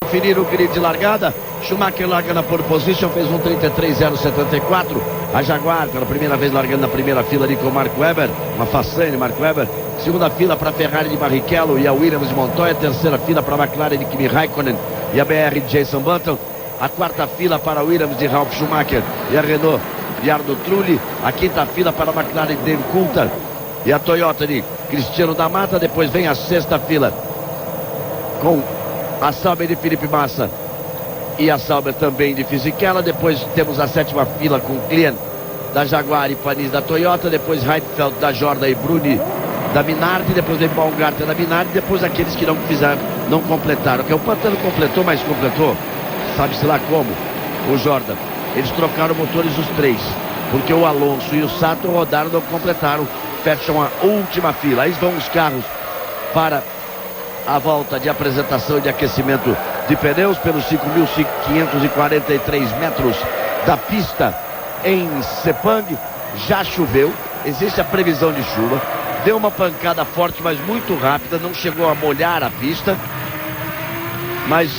definir o grid de largada. Schumacher larga na pole position, fez um 33,074. A Jaguar, pela primeira vez, largando na primeira fila ali com o Mark Webber, uma façanha, Mark Webber. Segunda fila para a Ferrari de Barrichello e a Williams de Montoya. Terceira fila para a McLaren de Kimi Raikkonen e a BR de Jason Button. A quarta fila para a Williams de Ralf Schumacher e a Renault de Arno Trulli. A quinta fila para a McLaren de Dave Coulthard e a Toyota de Cristiano da Mata. Depois vem a sexta fila com a Sauber de Felipe Massa e a Sauber também de Fisichella. Depois temos a sétima fila com Klien da Jaguar e Panis da Toyota. Depois Heidfeld da Jordan e Bruni da Minardi. Depois vem Baumgartner da Minardi. Depois aqueles que não fizeram, não completaram. Que o Pantano completou, mas completou, sabe-se lá como, o Jordan. Eles trocaram motores os três, porque o Alonso e o Sato rodaram, não completaram. Fecham a última fila. Aí vão os carros para a volta de apresentação e de aquecimento de pneus pelos 5.543 metros da pista em Sepang. Já choveu, existe a previsão de chuva. Deu uma pancada forte, mas muito rápida, não chegou a molhar a pista, mas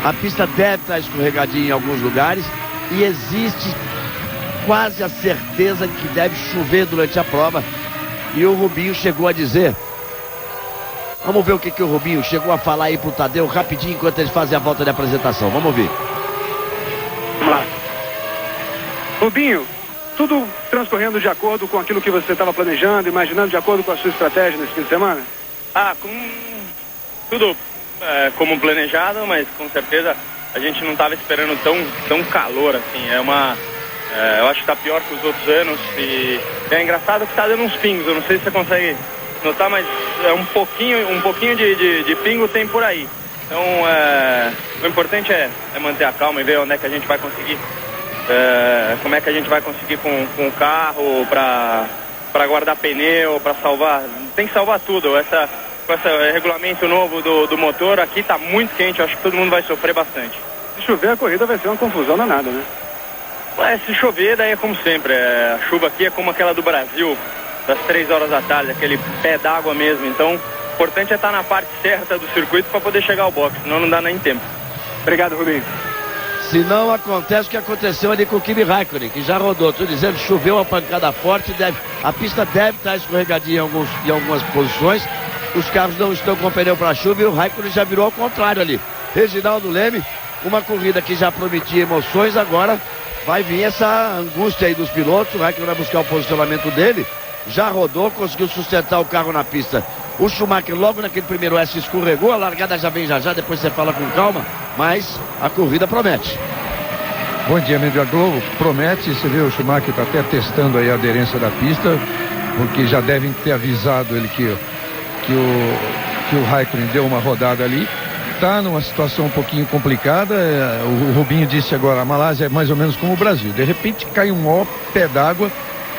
a pista deve estar escorregadinha em alguns lugares e existe quase a certeza de que deve chover durante a prova. E o Rubinho chegou a dizer, vamos ver o que o Rubinho chegou a falar aí pro Tadeu rapidinho enquanto eles fazem a volta de apresentação. Vamos ouvir. Vamos lá. Rubinho, tudo transcorrendo de acordo com aquilo que você estava planejando, imaginando, de acordo com a sua estratégia nesse fim de semana? Tudo como planejado, mas com certeza a gente não estava esperando tão calor assim. Eu acho que está pior que os outros anos e é engraçado que está dando uns pingos. Eu não sei se você consegue notar, mas um pouquinho de pingo tem por aí. Então o importante é manter a calma e ver onde é que a gente vai conseguir, como é que a gente vai conseguir com o carro para guardar pneu, para salvar. Tem que salvar tudo. Com esse regulamento novo do motor aqui está muito quente. Eu acho que todo mundo vai sofrer bastante. Se chover, a corrida vai ser uma confusão danada, né? Se chover, daí é como sempre. A chuva aqui é como aquela do Brasil, das 3 horas da tarde, aquele pé d'água mesmo. Então, o importante é estar na parte certa do circuito para poder chegar ao box, senão não dá nem tempo. Obrigado, Rubinho. Se não acontece o que aconteceu ali com o Kimi Raikkonen, que já rodou, estou dizendo, choveu uma pancada forte, a pista deve estar escorregadinha em algumas posições. Os carros não estão com pneu para chuva e o Raikkonen já virou ao contrário ali. Reginaldo Leme, uma corrida que já prometia emoções, agora vai vir essa angústia aí dos pilotos. O Raikkonen vai buscar o posicionamento dele, já rodou, conseguiu sustentar o carro na pista. O Schumacher logo naquele primeiro S escorregou, a largada já vem já, depois você fala com calma, mas a corrida promete. Bom dia, Mídia Globo. Promete, você vê, o Schumacher está até testando aí a aderência da pista, porque já devem ter avisado ele que o Raikkonen deu uma rodada ali. Está numa situação um pouquinho complicada. O Rubinho disse agora, a Malásia é mais ou menos como o Brasil. De repente cai um maior pé d'água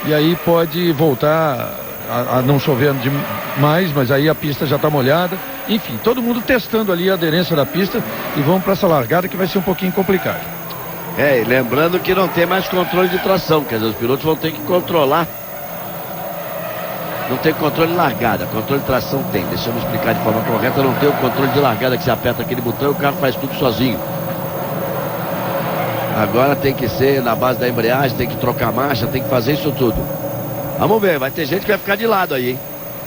e aí pode voltar a não chover demais, mas aí a pista já está molhada. Enfim, todo mundo testando ali a aderência da pista e vamos para essa largada que vai ser um pouquinho complicado. E lembrando que não tem mais controle de tração, quer dizer, os pilotos vão ter que controlar. Não tem controle de largada, controle de tração tem. Deixa eu me explicar de forma correta. Não tem o controle de largada que você aperta aquele botão e o carro faz tudo sozinho. Agora tem que ser na base da embreagem, tem que trocar marcha, tem que fazer isso tudo. Vamos ver, vai ter gente que vai ficar de lado aí, hein?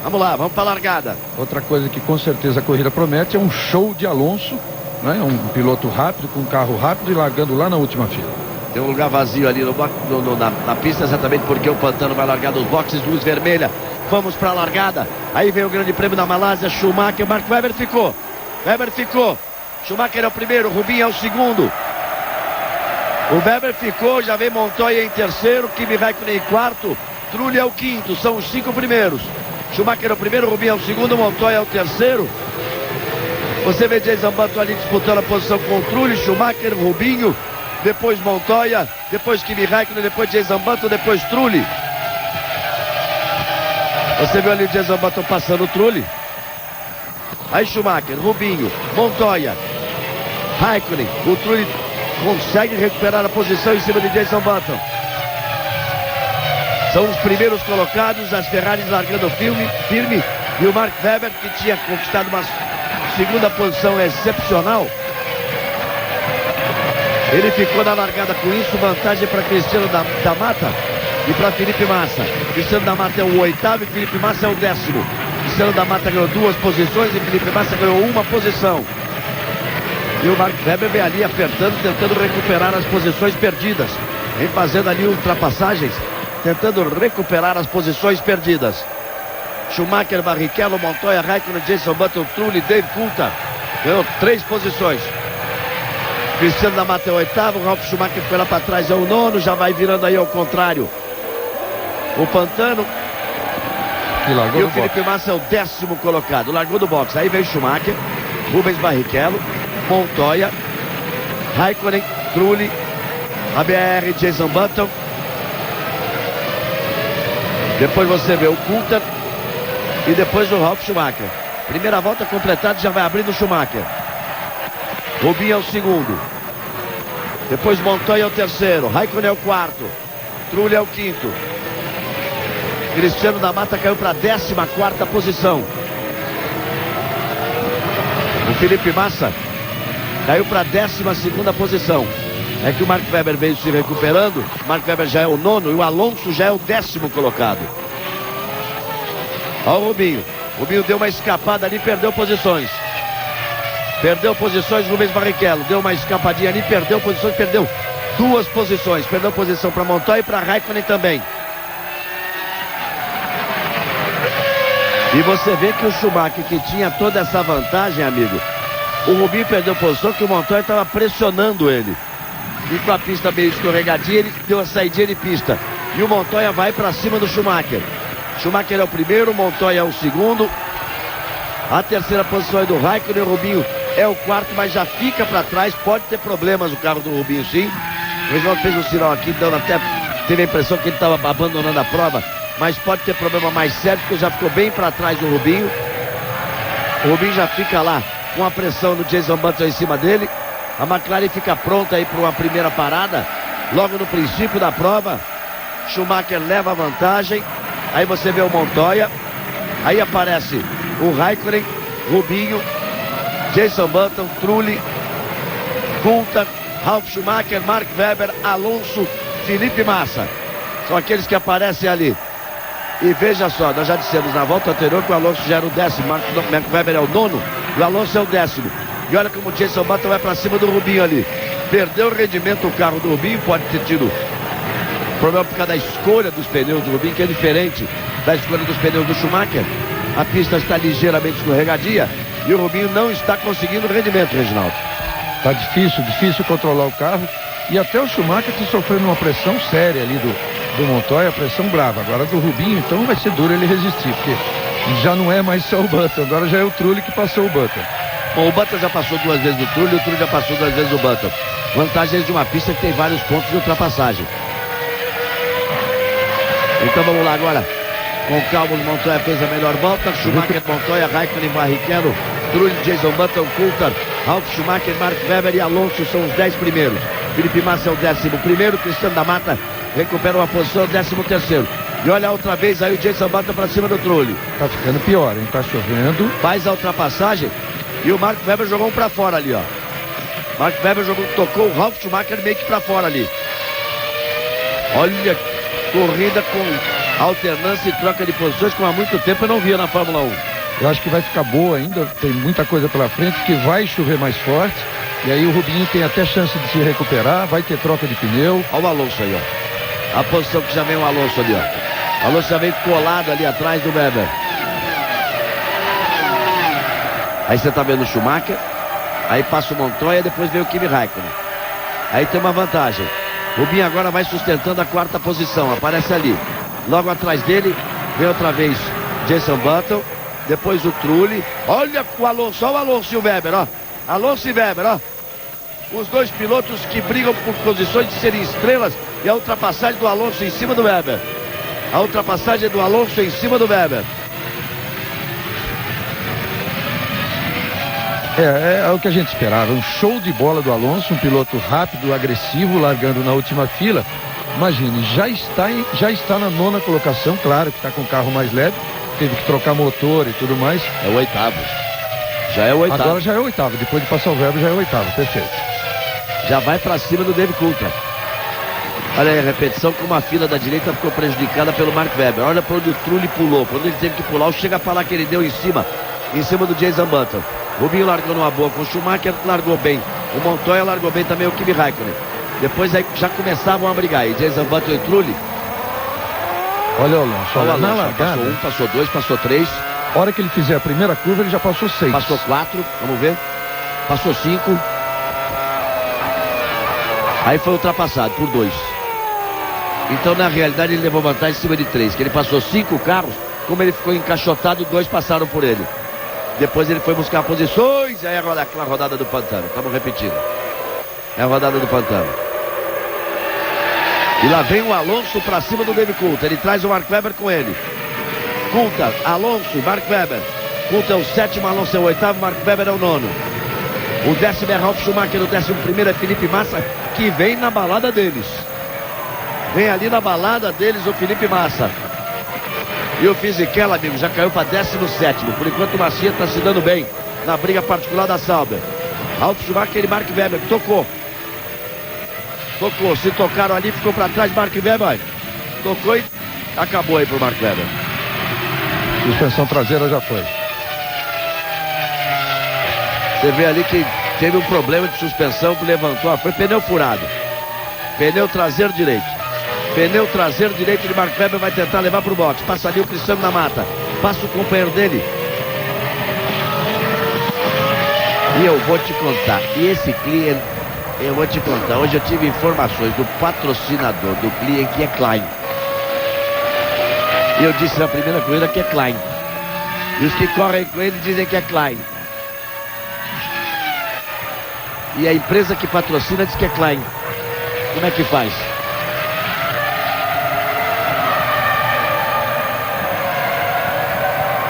Vamos lá, vamos para a largada. Outra coisa que com certeza a corrida promete é um show de Alonso, né? Um piloto rápido, com um carro rápido e largando lá na última fila. Tem um lugar vazio ali na pista, exatamente porque o Pantano vai largar dos boxes, luz vermelha. Vamos para a largada. Aí vem o grande prêmio da Malásia. Schumacher, Mark Webber ficou. Schumacher é o primeiro, Rubinho é o segundo. O Webber ficou, já vem Montoya em terceiro, Kimi Raikkonen em quarto, Trulli é o quinto, são os 5 primeiros. Schumacher é o primeiro, Rubinho é o segundo, Montoya é o terceiro. Você vê Jason Button ali disputando a posição com o Trulli, Schumacher, Rubinho, depois Montoya, depois Kimi Raikkonen, depois Jason Button, depois Trulli. Você viu ali o Jason Button passando o Trulli. Aí Schumacher, Rubinho, Montoya, Raikkonen. O Trulli consegue recuperar a posição em cima de Jason Button. São os primeiros colocados, as Ferraris largando firme. E o Mark Webber, que tinha conquistado uma segunda posição é excepcional. Ele ficou na largada com isso, vantagem para Cristiano da Mata e para Felipe Massa. Cristiano da Mata é o 8º e Felipe Massa é o 10º. Cristiano da Mata ganhou 2 posições e Felipe Massa ganhou 1 posição. E o Mark Webber vem ali apertando, tentando recuperar as posições perdidas. Vem fazendo ali ultrapassagens, tentando recuperar as posições perdidas. Schumacher, Barrichello, Montoya, Raikkonen, Jason Button, Trulli, Dave Coulthard. Ganhou 3 posições. Cristiano da Mata é o 8º, Ralf Schumacher foi lá para trás, é o 9º, já vai virando aí ao contrário. O Pantano. E o Felipe Massa é o 10º colocado, largou do boxe. Aí vem Schumacher, Rubens Barrichello, Montoya, Raikkonen, Trulli, ABR, Jason Button. Depois você vê o Coulthard e depois o Ralf Schumacher. Primeira volta completada, já vai abrindo o Schumacher. Rubinho é o 2º. Depois Montoya é o 3º. Raikkonen é o 4º. Trulli é o 5º. Cristiano da Mata caiu para a 14ª posição. O Felipe Massa caiu para a 12ª posição. É que o Mark Webber veio se recuperando. O Mark Webber já é o 9º e o Alonso já é o 10º colocado. Olha o Rubinho. O Rubinho deu uma escapada ali, perdeu posições. Perdeu posições, Rubens Barrichello. Deu uma escapadinha ali, perdeu posições, perdeu 2 posições. Perdeu posição para Montoya e para Raikkonen também. E você vê que o Schumacher, que tinha toda essa vantagem, amigo, o Rubinho perdeu posição, que o Montoya estava pressionando ele. E com a pista meio escorregadia, ele deu a saidinha de pista. E o Montoya vai para cima do Schumacher. Schumacher é o 1º, Montoya é o 2º. A 3ª posição é do Raikkonen, o Rubinho é o 4º, mas já fica para trás. Pode ter problemas o carro do Rubinho, sim. O Reginaldo fez um sinal aqui, dando até, teve a impressão que ele estava abandonando a prova. Mas pode ter problema mais sério, porque já ficou bem para trás do Rubinho. O Rubinho já fica lá com a pressão do Jason Button em cima dele. A McLaren fica pronta aí para uma primeira parada. Logo no princípio da prova, Schumacher leva a vantagem. Aí você vê o Montoya. Aí aparece o Raikkonen, Rubinho, Jason Button, Trulli, Coulthard, Ralf Schumacher, Mark Webber, Alonso, Felipe Massa. São aqueles que aparecem ali. E veja só, nós já dissemos na volta anterior que o Alonso já era o 10º, Mark Webber é o 9º, e o Alonso é o 10º. E olha como o Jason Button vai para cima do Rubinho ali. Perdeu o rendimento o carro do Rubinho, pode ter tido problema por causa da escolha dos pneus do Rubinho, que é diferente da escolha dos pneus do Schumacher. A pista está ligeiramente escorregadia e o Rubinho não está conseguindo rendimento, Reginaldo. Tá difícil controlar o carro. E até o Schumacher que sofreu uma pressão séria ali do Montoya, pressão brava. Agora do Rubinho, então vai ser duro ele resistir, porque já não é mais só o Button, agora já é o Trulli que passou o Button. Bom, o Button já passou 2 vezes o Trulli, o Trulli já passou 2 vezes o Button. Vantagens de uma pista que tem vários pontos de ultrapassagem. Então vamos lá agora. Com calma, o Montoya fez a melhor volta. Schumacher, Montoya, Raikkonen, Barrichello, Trulli, Jason Button, Coulthard, Ralf Schumacher, Mark Webber e Alonso são os 10 primeiros. Felipe Massa é o 11º, Cristiano da Mata recupera uma posição, o 13º. E olha outra vez aí o Jason Button para cima do Trulli. Tá ficando pior, hein? Tá chovendo. Faz a ultrapassagem e o Mark Webber jogou um para fora ali, ó. Mark Webber tocou o Ralf Schumacher meio que para fora ali. Olha, corrida com alternância e troca de posições como há muito tempo eu não via na Fórmula 1. Eu acho que vai ficar boa ainda, tem muita coisa pela frente, que vai chover mais forte. E aí o Rubinho tem até chance de se recuperar, vai ter troca de pneu. Olha o Alonso aí, ó. A posição que já vem o Alonso ali, ó. O Alonso já vem colado ali atrás do Webber. Aí você tá vendo o Schumacher. Aí passa o Montoya, depois vem o Kimi Raikkonen. Aí tem uma vantagem. Rubinho agora vai sustentando a 4ª posição, aparece ali. Logo atrás dele, vem outra vez Jason Button. Depois o Trulli. Olha o Alonso, olha o Alonso e o Webber, ó. Alonso e Webber, ó. Os dois pilotos que brigam por posições de serem estrelas. E a ultrapassagem do Alonso em cima do Webber. A ultrapassagem do Alonso em cima do Webber. É o que a gente esperava. Um show de bola do Alonso, um piloto rápido, agressivo, largando na última fila. Imagine, já está na 9ª colocação, claro que está com o carro mais leve. Teve que trocar motor e tudo mais. É o 8º. Já é o oitavo. Agora já é o oitavo. Depois de passar o Weber, já é o oitavo. Perfeito. Já vai pra cima do David Coulthard. Olha aí a repetição, como a fila da direita ficou prejudicada pelo Mark Webber. Olha para onde o Trulli pulou. Quando ele teve que pular, o chega pra lá que ele deu em cima do Jason Button. Rubinho largou numa boa com o Schumacher, largou bem. O Montoya largou bem também, o Kimi Raikkonen. Depois aí já começavam a brigar. E Jason Button e Trulli. Olha o Alonso. Olha o Na Alonso, largada. passou 1, passou 2, passou 3. A hora que ele fizer a primeira curva, ele já passou 6. Passou 4, vamos ver. Passou 5. Aí foi ultrapassado por 2. Então, na realidade, ele levou vantagem em cima de 3. Que ele passou 5 carros, como ele ficou encaixotado, 2 passaram por ele. Depois ele foi buscar posições. Aí aquela rodada do Pantano. Estamos repetindo. É a rodada do Pantano. E lá vem o Alonso para cima do David Coulthard. Ele traz o Mark Webber com ele. Coulthard, Alonso, Mark Webber. Coulthard é o 7º, Alonso é o 8º, Mark Webber é o 9º. O 10º é Ralf Schumacher, o 11º é Felipe Massa, que vem na balada deles. Vem ali na balada deles o Felipe Massa. E o Fisichella, amigo, já caiu para 17º. Por enquanto o Macia está se dando bem na briga particular da Sauber. Ralf Schumacher e Mark Webber, tocou. Se tocaram ali, ficou para trás, Mark Webber. Tocou e acabou aí pro Mark Webber. Suspensão traseira já foi. Você vê ali que teve um problema de suspensão que levantou. Foi pneu furado. Pneu traseiro direito. Pneu traseiro direito de Mark Webber, vai tentar levar pro boxe. Passa ali o Cristiano na mata. Passa o companheiro dele. E eu vou te contar. E esse cliente, eu vou te contar. Hoje eu tive informações do patrocinador do cliente, que é Klein. E eu disse na primeira corrida que é Klein. E os que correm com ele dizem que é Klein. E a empresa que patrocina diz que é Klein. Como é que faz?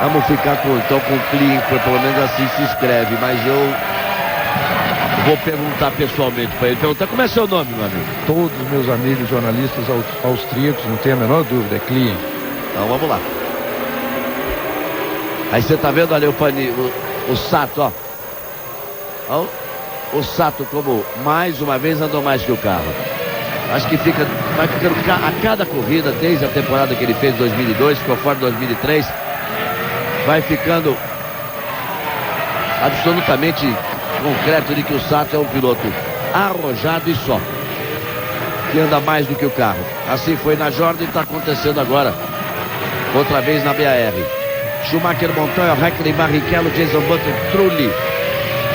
Vamos ficar então com o Klein, pelo menos assim se escreve. Mas eu vou perguntar pessoalmente para ele. Perguntar como é seu nome, meu amigo? Todos os meus amigos jornalistas austríacos, não tem a menor dúvida, é Klein. Então vamos lá. Aí você tá vendo ali o Sato, ó. Ó. O Sato, como mais uma vez andou mais que o carro. Acho que vai ficando a cada corrida, desde a temporada que ele fez em 2002, ficou fora em 2003, vai ficando absolutamente concreto de que o Sato é um piloto arrojado e só, que anda mais do que o carro. Assim foi na Jordan e está acontecendo agora, outra vez na BAR. Schumacher, Montoya, Raikkonen, Barrichello, Jason Button, Trulli,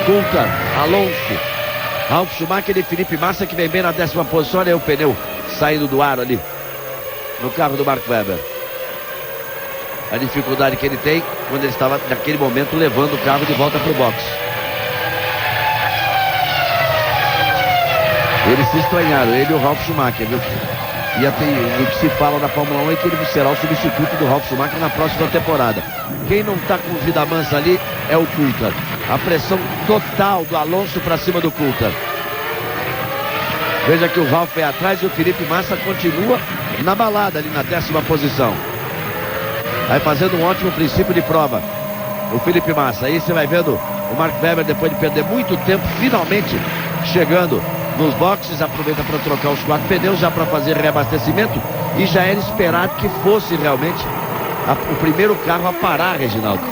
Coulthard, Alonso, Ralf Schumacher e Felipe Massa, que vem bem na 10ª posição. Olha aí o pneu saindo do ar ali no carro do Mark Webber. A dificuldade que ele tem quando ele estava naquele momento levando o carro de volta para o box. Eles se estranharam, ele e o Ralf Schumacher, viu? E o que se fala na Fórmula 1 é que ele será o substituto do Ralf Schumacher na próxima temporada. Quem não está com vida mansa ali é o Coulthard. A pressão total do Alonso para cima do Coulthard. Veja que o Ralf é atrás e o Felipe Massa continua na balada ali na 10ª posição. Vai fazendo um ótimo princípio de prova o Felipe Massa. Aí você vai vendo o Mark Webber, depois de perder muito tempo, finalmente chegando nos boxes, aproveita para trocar os 4 pneus já para fazer reabastecimento, e já era esperado que fosse realmente o primeiro carro a parar, Reginaldo,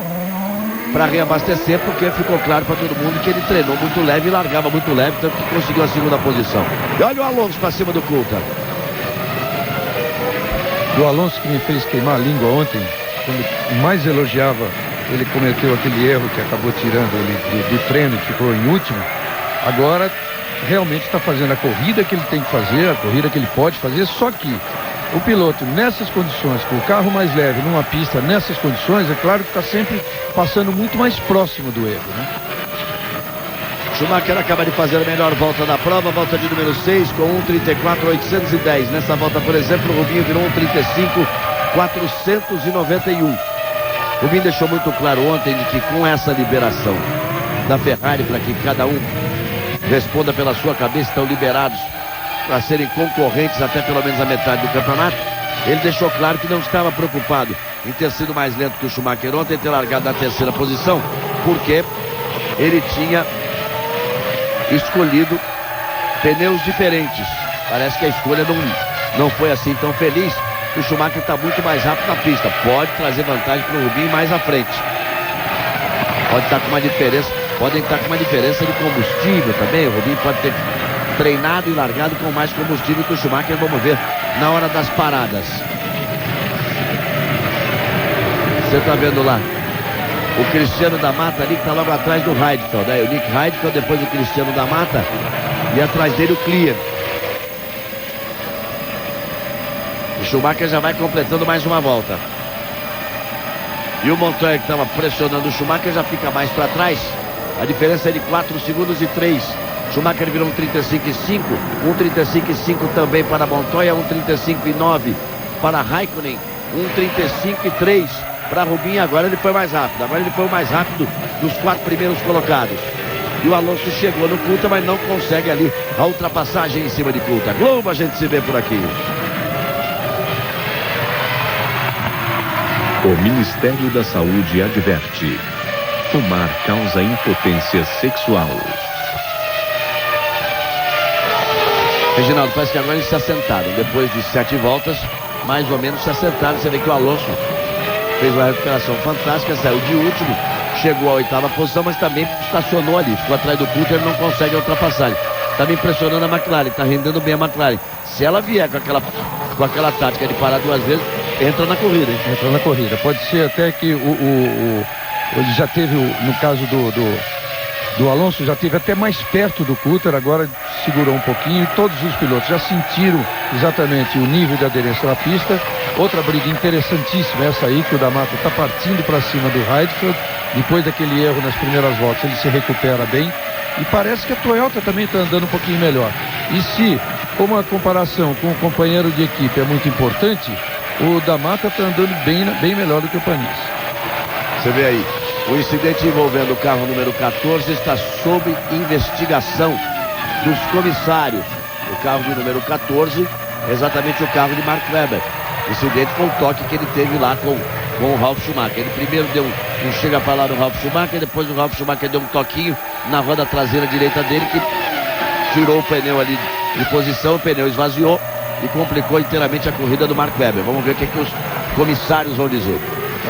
para reabastecer, porque ficou claro para todo mundo que ele treinou muito leve e largava muito leve, tanto que conseguiu a 2ª posição. E olha o Alonso para cima do Coulthard. O Alonso, que me fez queimar a língua ontem, quando mais elogiava, ele cometeu aquele erro que acabou tirando ele do treino, que ficou em último. Agora realmente está fazendo a corrida que ele tem que fazer, a corrida que ele pode fazer, só que o piloto nessas condições, com o carro mais leve, numa pista nessas condições, é claro que está sempre passando muito mais próximo do erro, né? Schumacher acaba de fazer a melhor volta da prova, volta de número 6 com 1:34.810. Nessa volta, por exemplo, o Rubinho virou 1:35.491. O Rubinho deixou muito claro ontem de que com essa liberação da Ferrari para que cada um responda pela sua cabeça, estão liberados para serem concorrentes até pelo menos a metade do campeonato. Ele deixou claro que não estava preocupado em ter sido mais lento que o Schumacher ontem, ter largado na 3ª posição, porque ele tinha escolhido pneus diferentes. Parece que a escolha não foi assim tão feliz. O Schumacher está muito mais rápido na pista. Pode trazer vantagem para o Rubinho mais à frente. Pode estar com uma diferença. Podem estar com uma diferença de combustível também. O Rubinho pode ter treinado e largado com mais combustível que o Schumacher. Vamos ver na hora das paradas. Você está vendo lá o Cristiano da Mata ali que está logo atrás do Heidfeld. Aí o Nick Heidfeld, depois do Cristiano da Mata. E atrás dele o Klier. O Schumacher já vai completando mais uma volta. E o Montoya, que estava pressionando o Schumacher, já fica mais para trás. A diferença é de 4 segundos e 3. Schumacher virou um 35,5. Um 35,5 também para Montoya. Um 35,9 para Raikkonen. Um 35,3 para Rubinho. Agora ele foi mais rápido. Agora ele foi o mais rápido dos 4 primeiros colocados. E o Alonso chegou no Coulthard, mas não consegue ali a ultrapassagem em cima de Coulthard. Globo, a gente se vê por aqui. O Ministério da Saúde adverte: fumar causa impotência sexual. Reginaldo, parece que agora eles se assentaram. Depois de 7 voltas, mais ou menos se assentaram. Você vê que o Alonso fez uma recuperação fantástica, saiu de último, chegou à 8ª posição, mas também estacionou ali. Ficou atrás do Coulthard, ele não consegue a ultrapassagem. Está me impressionando a McLaren, está rendendo bem a McLaren. Se ela vier com aquela tática de parar 2 vezes, entra na corrida, hein? Entra na corrida. Pode ser até que ele já teve, no caso do Alonso, já teve até mais perto do Coulthard, agora segurou um pouquinho. Todos os pilotos já sentiram exatamente o nível de aderência na pista. Outra briga interessantíssima, essa aí, que o da Mata está partindo para cima do Heidfeld. Depois daquele erro nas primeiras voltas, ele se recupera bem. E parece que a Toyota também está andando um pouquinho melhor. E se, como a comparação com o companheiro de equipe é muito importante, o da Mata está andando bem melhor do que o Panis. Você vê aí, o incidente envolvendo o carro número 14 está sob investigação dos comissários. O carro de número 14, exatamente o carro de Mark Webber. Incidente com o toque que ele teve lá com o Ralf Schumacher. Ele primeiro deu um chega para lá no Ralf Schumacher, depois o Ralf Schumacher deu um toquinho na roda traseira direita dele, que tirou o pneu ali de posição, o pneu esvaziou e complicou inteiramente a corrida do Mark Webber. Vamos ver o que os comissários vão dizer.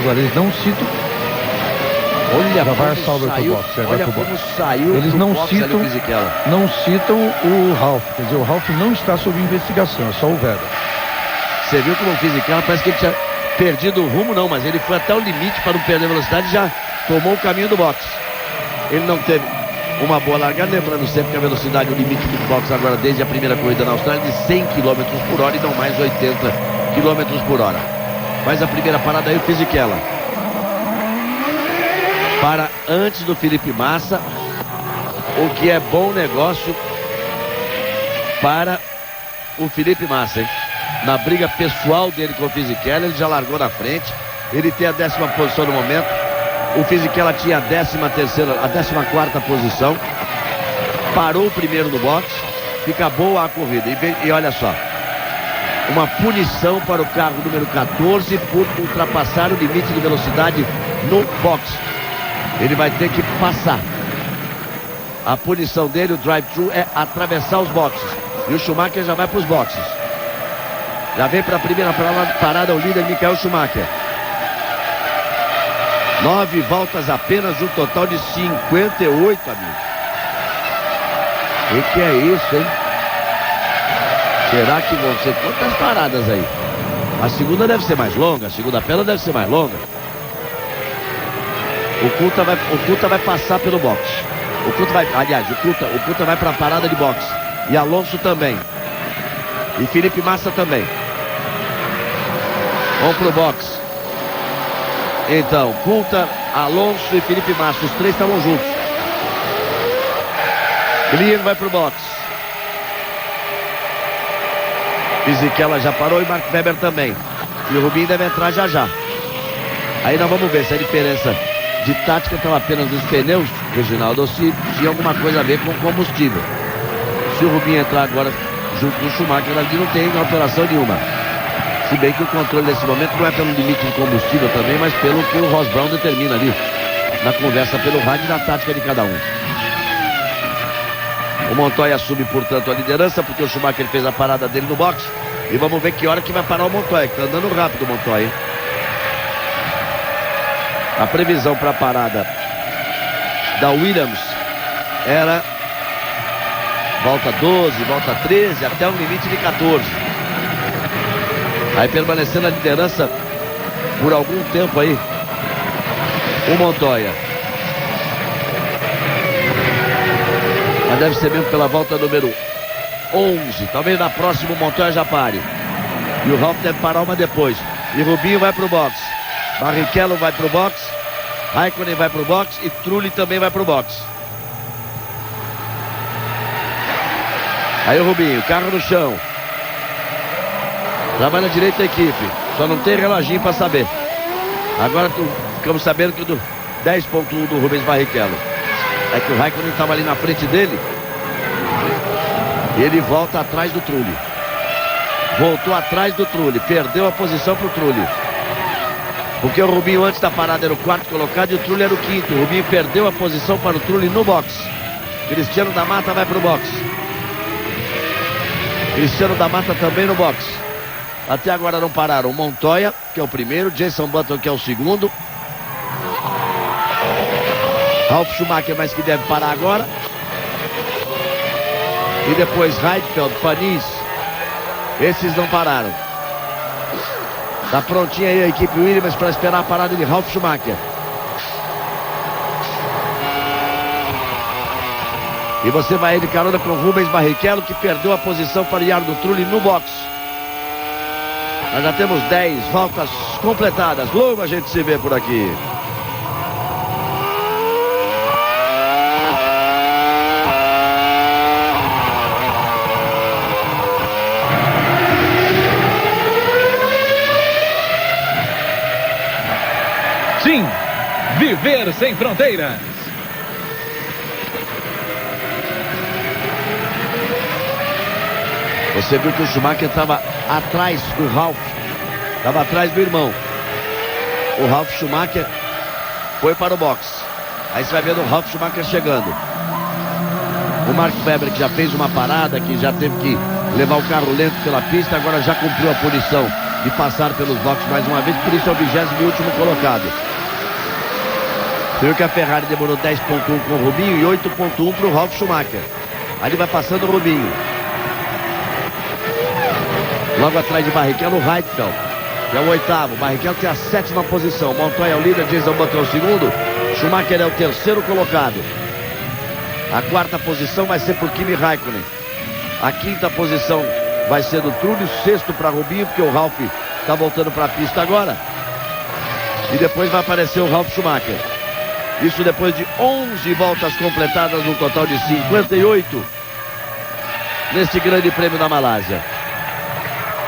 Agora, eles não citam. Olha, já vai a salva para o boxe. Olha como saiu. Eles não citam o Ralf. Quer dizer, o Ralf não está sob investigação, é só o Webber. Você viu como o Fisichella parece que ele tinha perdido o rumo, não, mas ele foi até o limite para não perder velocidade e já tomou o caminho do boxe. Ele não teve uma boa largada, lembrando sempre que a velocidade, o limite do boxe agora desde a primeira corrida na Austrália é de 100 km por hora e não mais 80 km por hora. Mas a primeira parada aí o Fisichella. Para antes do Felipe Massa, o que é bom negócio para o Felipe Massa, hein? Na briga pessoal dele com o Fisichella, ele já largou na frente. Ele tem a 10ª posição no momento. O Fisichella tinha a 14ª posição. Parou o primeiro no boxe. Fica boa a corrida. E olha só, uma punição para o carro número 14 por ultrapassar o limite de velocidade no boxe. Ele vai ter que passar. A punição dele, o drive-thru, é atravessar os boxes. E o Schumacher já vai para os boxes. Já vem para a primeira parada o líder Michael Schumacher. 9 voltas apenas, um total de 58, amigo. O que é isso, hein? Será que vão ser quantas paradas aí? A segunda deve ser mais longa, a segunda pedra deve ser mais longa. O Coulthard vai passar pelo boxe. O Coulthard vai para a parada de boxe. E Alonso também. E Felipe Massa também. Vamos pro boxe. Então, Coulthard, Alonso e Felipe Massa, os 3 estavam juntos. Klier vai pro boxe. Fisichella já parou e Mark Webber também. E o Rubinho deve entrar já. Aí nós vamos ver se a diferença de tática estava apenas nos pneus, Reginaldo, ou se tinha alguma coisa a ver com o combustível. Se o Rubinho entrar agora junto com o Schumacher, ali não tem alteração nenhuma. Se bem que o controle nesse momento não é pelo limite de combustível também, mas pelo que o Ross Brown determina ali. na conversa pelo rádio e na tática de cada um. O Montoya assume, portanto, a liderança, porque o Schumacher fez a parada dele no box. E vamos ver que hora que vai parar o Montoya, que tá andando rápido o Montoya, hein? A previsão para a parada da Williams era volta 12, volta 13, até um limite de 14. Aí permanecendo a liderança por algum tempo aí o Montoya. Mas deve ser mesmo pela volta número 11. Talvez na próxima o Montoya já pare. E o Ralf deve parar uma depois. E Rubinho vai pro box. Barrichello vai pro box. Raikkonen vai pro box. E Trulli também vai pro box. Aí o Rubinho, carro no chão. Trabalha direito a equipe. Só não tem reloginho para saber. Agora ficamos sabendo que do 10.1 do Rubens Barrichello. É que o Raikkonen estava ali na frente dele. E ele volta atrás do Trulli. Voltou atrás do Trulli. Perdeu a posição pro Trulli. Porque o Rubinho antes da parada era o quarto colocado e o Trulli era o quinto. O Rubinho perdeu a posição para o Trulli no box. Cristiano da Mata vai pro box. Cristiano da Mata também no box. Até agora não pararam o Montoya, que é o primeiro, Jenson Button, que é o segundo. Ralf Schumacher, mas que deve parar agora. E depois Heidfeld, Panis. Esses não pararam. Tá prontinha aí a equipe Williams para esperar a parada de Ralf Schumacher. E você vai aí de carona com o Rubens Barrichello, que perdeu a posição para o Jarno Trulli no box. Nós já temos 10 voltas completadas. Logo a gente se vê por aqui. Sim, viver sem fronteiras. Você viu que o Schumacher estava atrás do Ralf. Estava atrás do irmão. O Ralf Schumacher foi para o box. Aí você vai vendo o Ralf Schumacher chegando. O Mark Webber, que já fez uma parada, que já teve que levar o carro lento pela pista, agora já cumpriu a punição de passar pelos boxes mais uma vez, por isso é o 28º colocado. Você viu que a Ferrari demorou 10.1 com o Rubinho e 8.1 para o Ralf Schumacher. Ali vai passando o Rubinho. Logo atrás de Barrichello, o Heidfeld, que é o oitavo. Barrichello tem a 7ª posição. Montoya é o líder, Jenson Button é o segundo. Schumacher é o 3º colocado. A 4ª posição vai ser por Kimi Raikkonen. A 5ª posição vai ser do Trulli. O 6º para Rubinho, porque o Ralf está voltando para a pista agora. E depois vai aparecer o Ralf Schumacher. Isso depois de 11 voltas completadas, no total de 58 neste grande prêmio da Malásia.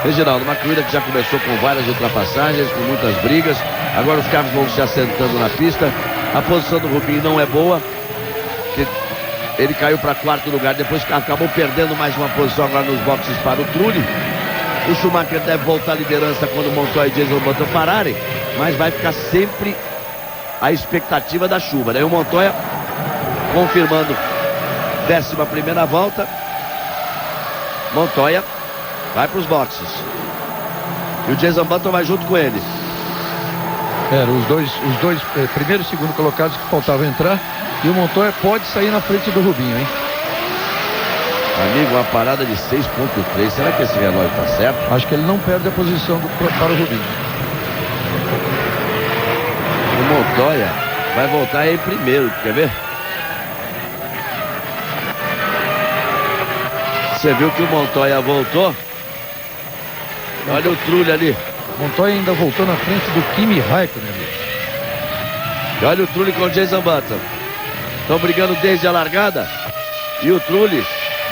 Reginaldo, uma corrida que já começou com várias ultrapassagens, com muitas brigas. Agora os carros vão se assentando na pista. A posição do Rubinho não é boa. Ele caiu para 4º lugar, depois acabou perdendo mais uma posição agora nos boxes para o Trulli. O Schumacher deve voltar à liderança quando o Montoya e Jenson Button pararem, mas vai ficar sempre a expectativa da chuva, né? O Montoya confirmando 11ª volta. Montoya vai para os boxes. E o Jenson Button vai junto com ele. Os dois primeiro e segundo colocados que faltavam entrar. E o Montoya pode sair na frente do Rubinho, hein? Amigo, uma parada de 6.3. Será que esse relógio está certo? Acho que ele não perde a posição para o Rubinho. O Montoya vai voltar aí primeiro, quer ver? Você viu que o Montoya voltou? Olha o Trulli ali. O Montoya ainda voltou na frente do Kimi Raikkonen ali. E olha o Trulli com o Jenson Button. Estão brigando desde a largada. E o Trulli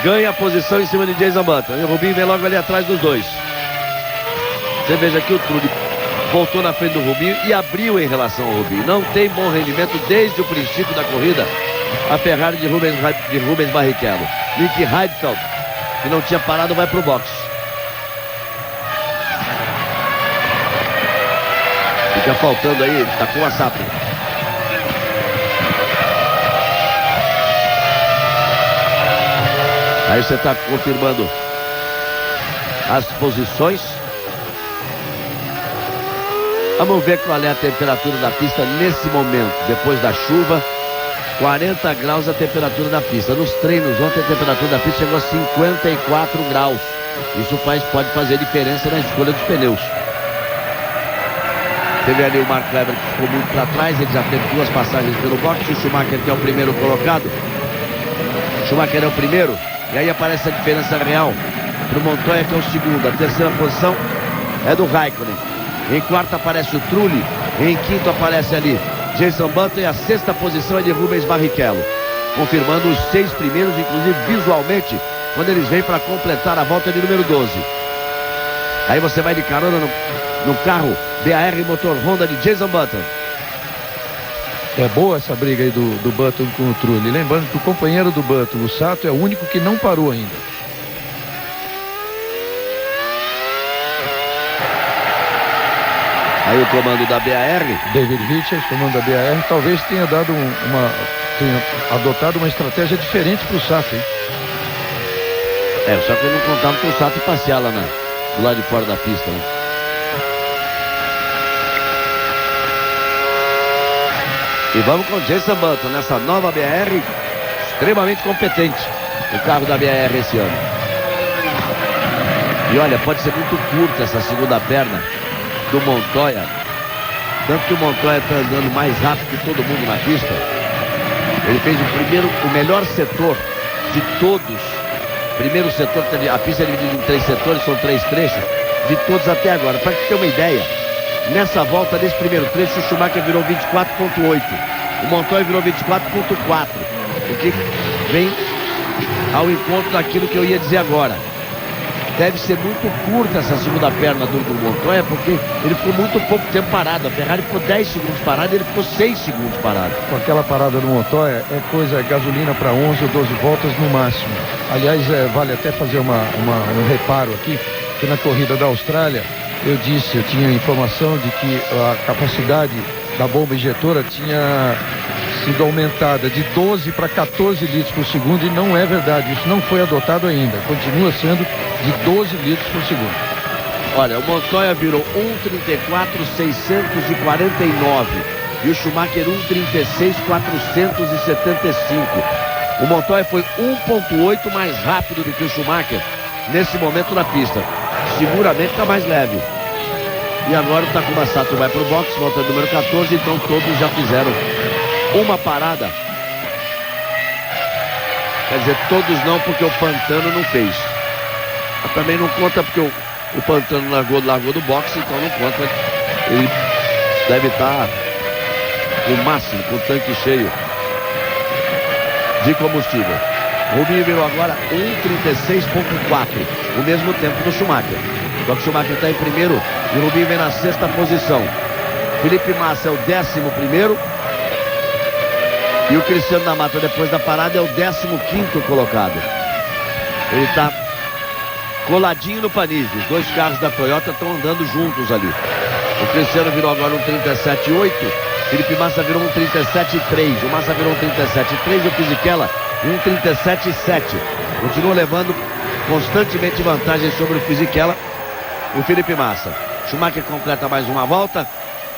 ganha a posição em cima de Jenson Button. E o Rubinho vem logo ali atrás dos dois. Você veja que o Trulli voltou na frente do Rubinho e abriu em relação ao Rubinho. Não tem bom rendimento desde o princípio da corrida a Ferrari de Rubens Barrichello. Nick Heidfeld, que não tinha parado, vai pro box. Fica faltando aí, tá com a Sapri. Aí você está confirmando as posições. Vamos ver qual é a temperatura da pista nesse momento, depois da chuva. 40 graus a temperatura da pista. Nos treinos ontem a temperatura da pista chegou a 54 graus. Isso pode fazer diferença na escolha dos pneus. Teve ali o Mark Webber que ficou muito para trás, ele já teve 2 passagens pelo boxe. O Schumacher, que é o primeiro colocado. O Schumacher é o primeiro. E aí aparece a diferença real para o Montoya, que é o segundo. A terceira posição é do Raikkonen. Em quarto aparece o Trulli. Em quinto aparece ali Jason Button. E a sexta posição é de Rubens Barrichello. Confirmando os 6 primeiros, inclusive visualmente, quando eles vêm para completar a volta de número 12. Aí você vai de carona no carro BAR motor Honda de Jason Button. É boa essa briga aí do Button com o Trulli. Lembrando que o companheiro do Button, o Sato, é o único que não parou ainda. Aí o comando da BAR. David Richards, comando da BAR, talvez tenha dado tenha adotado uma estratégia diferente para o Sato, hein? Só que ele não contava com o Sato e passear lá do lado de fora da pista, né? E vamos com Jason Button nessa nova BR, extremamente competente, o carro da BR esse ano. E olha, pode ser muito curta essa segunda perna do Montoya, tanto que o Montoya está andando mais rápido que todo mundo na pista. Ele fez o melhor setor de todos. Primeiro setor, a pista é dividida em 3 setores, são 3 trechos, de todos até agora. Para que ter uma ideia, nessa volta desse primeiro trecho, o Schumacher virou 24.8, o Montoya virou 24.4, o que vem ao encontro daquilo que eu ia dizer agora. Deve ser muito curta essa segunda perna do Montoya, porque ele ficou muito pouco tempo parado. A Ferrari ficou 10 segundos parado, ele ficou 6 segundos parado. Com aquela parada do Montoya, é gasolina para 11 ou 12 voltas no máximo. Aliás, vale até fazer um reparo aqui, que na corrida da Austrália, eu tinha informação de que a capacidade da bomba injetora tinha sido aumentada de 12 para 14 litros por segundo, e não é verdade, isso não foi adotado ainda, continua sendo de 12 litros por segundo. Olha, o Montoya virou 1:34.649 e o Schumacher 1:36.475. O Montoya foi 1.8 mais rápido do que o Schumacher nesse momento na pista. Seguramente está mais leve. E agora o Takuma Sato vai para o box, volta número 14, então todos já fizeram uma parada. Quer dizer, todos não, porque o Pantano não fez. Mas também não conta porque o Pantano largou do boxe, então não conta. Ele deve estar o máximo, com o tanque cheio de combustível. Rubinho virou agora 1:36.4, o mesmo tempo do Schumacher. Só que o Schumacher está em primeiro e o Rubinho vem na 6ª posição. Felipe Massa é o 11º e o Cristiano da Mata, depois da parada, é o 15º colocado. Ele está coladinho no Panizzi. Os 2 carros da Toyota estão andando juntos ali. O Cristiano virou agora 1:37.8, Felipe Massa virou 1:37.3, o Massa virou 1:37.3 e o Fisichella 1:37.7. Continua levando constantemente vantagem sobre o Fisichella, o Felipe Massa. Schumacher completa mais uma volta,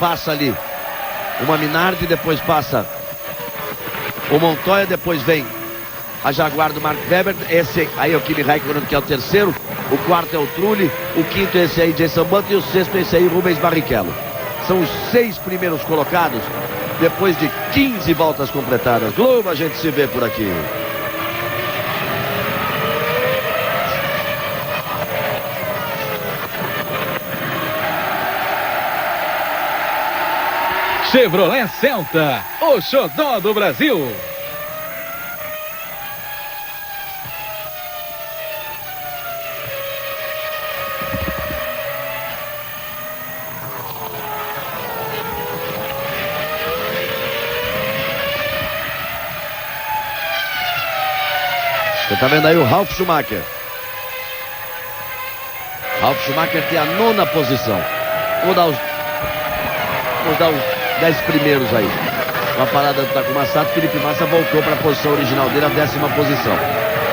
passa ali uma Minardi, depois passa o Montoya, depois vem a Jaguar do Mark Webber, esse aí é o Kimi Raikkonen, que é o terceiro, o quarto é o Trulli, o quinto é esse aí, Jason Button, e o sexto é esse aí, Rubens Barrichello. São os 6 primeiros colocados, depois de 15 voltas completadas. Globo, a gente se vê por aqui. Chevrolet Celta, o xodó do Brasil. Você tá vendo aí o Ralf Schumacher. Ralf Schumacher tem a 9ª posição. Vamos dar os 10 primeiros aí. Com a parada do Takuma Sato, Felipe Massa voltou para a posição original dele, a 10ª posição.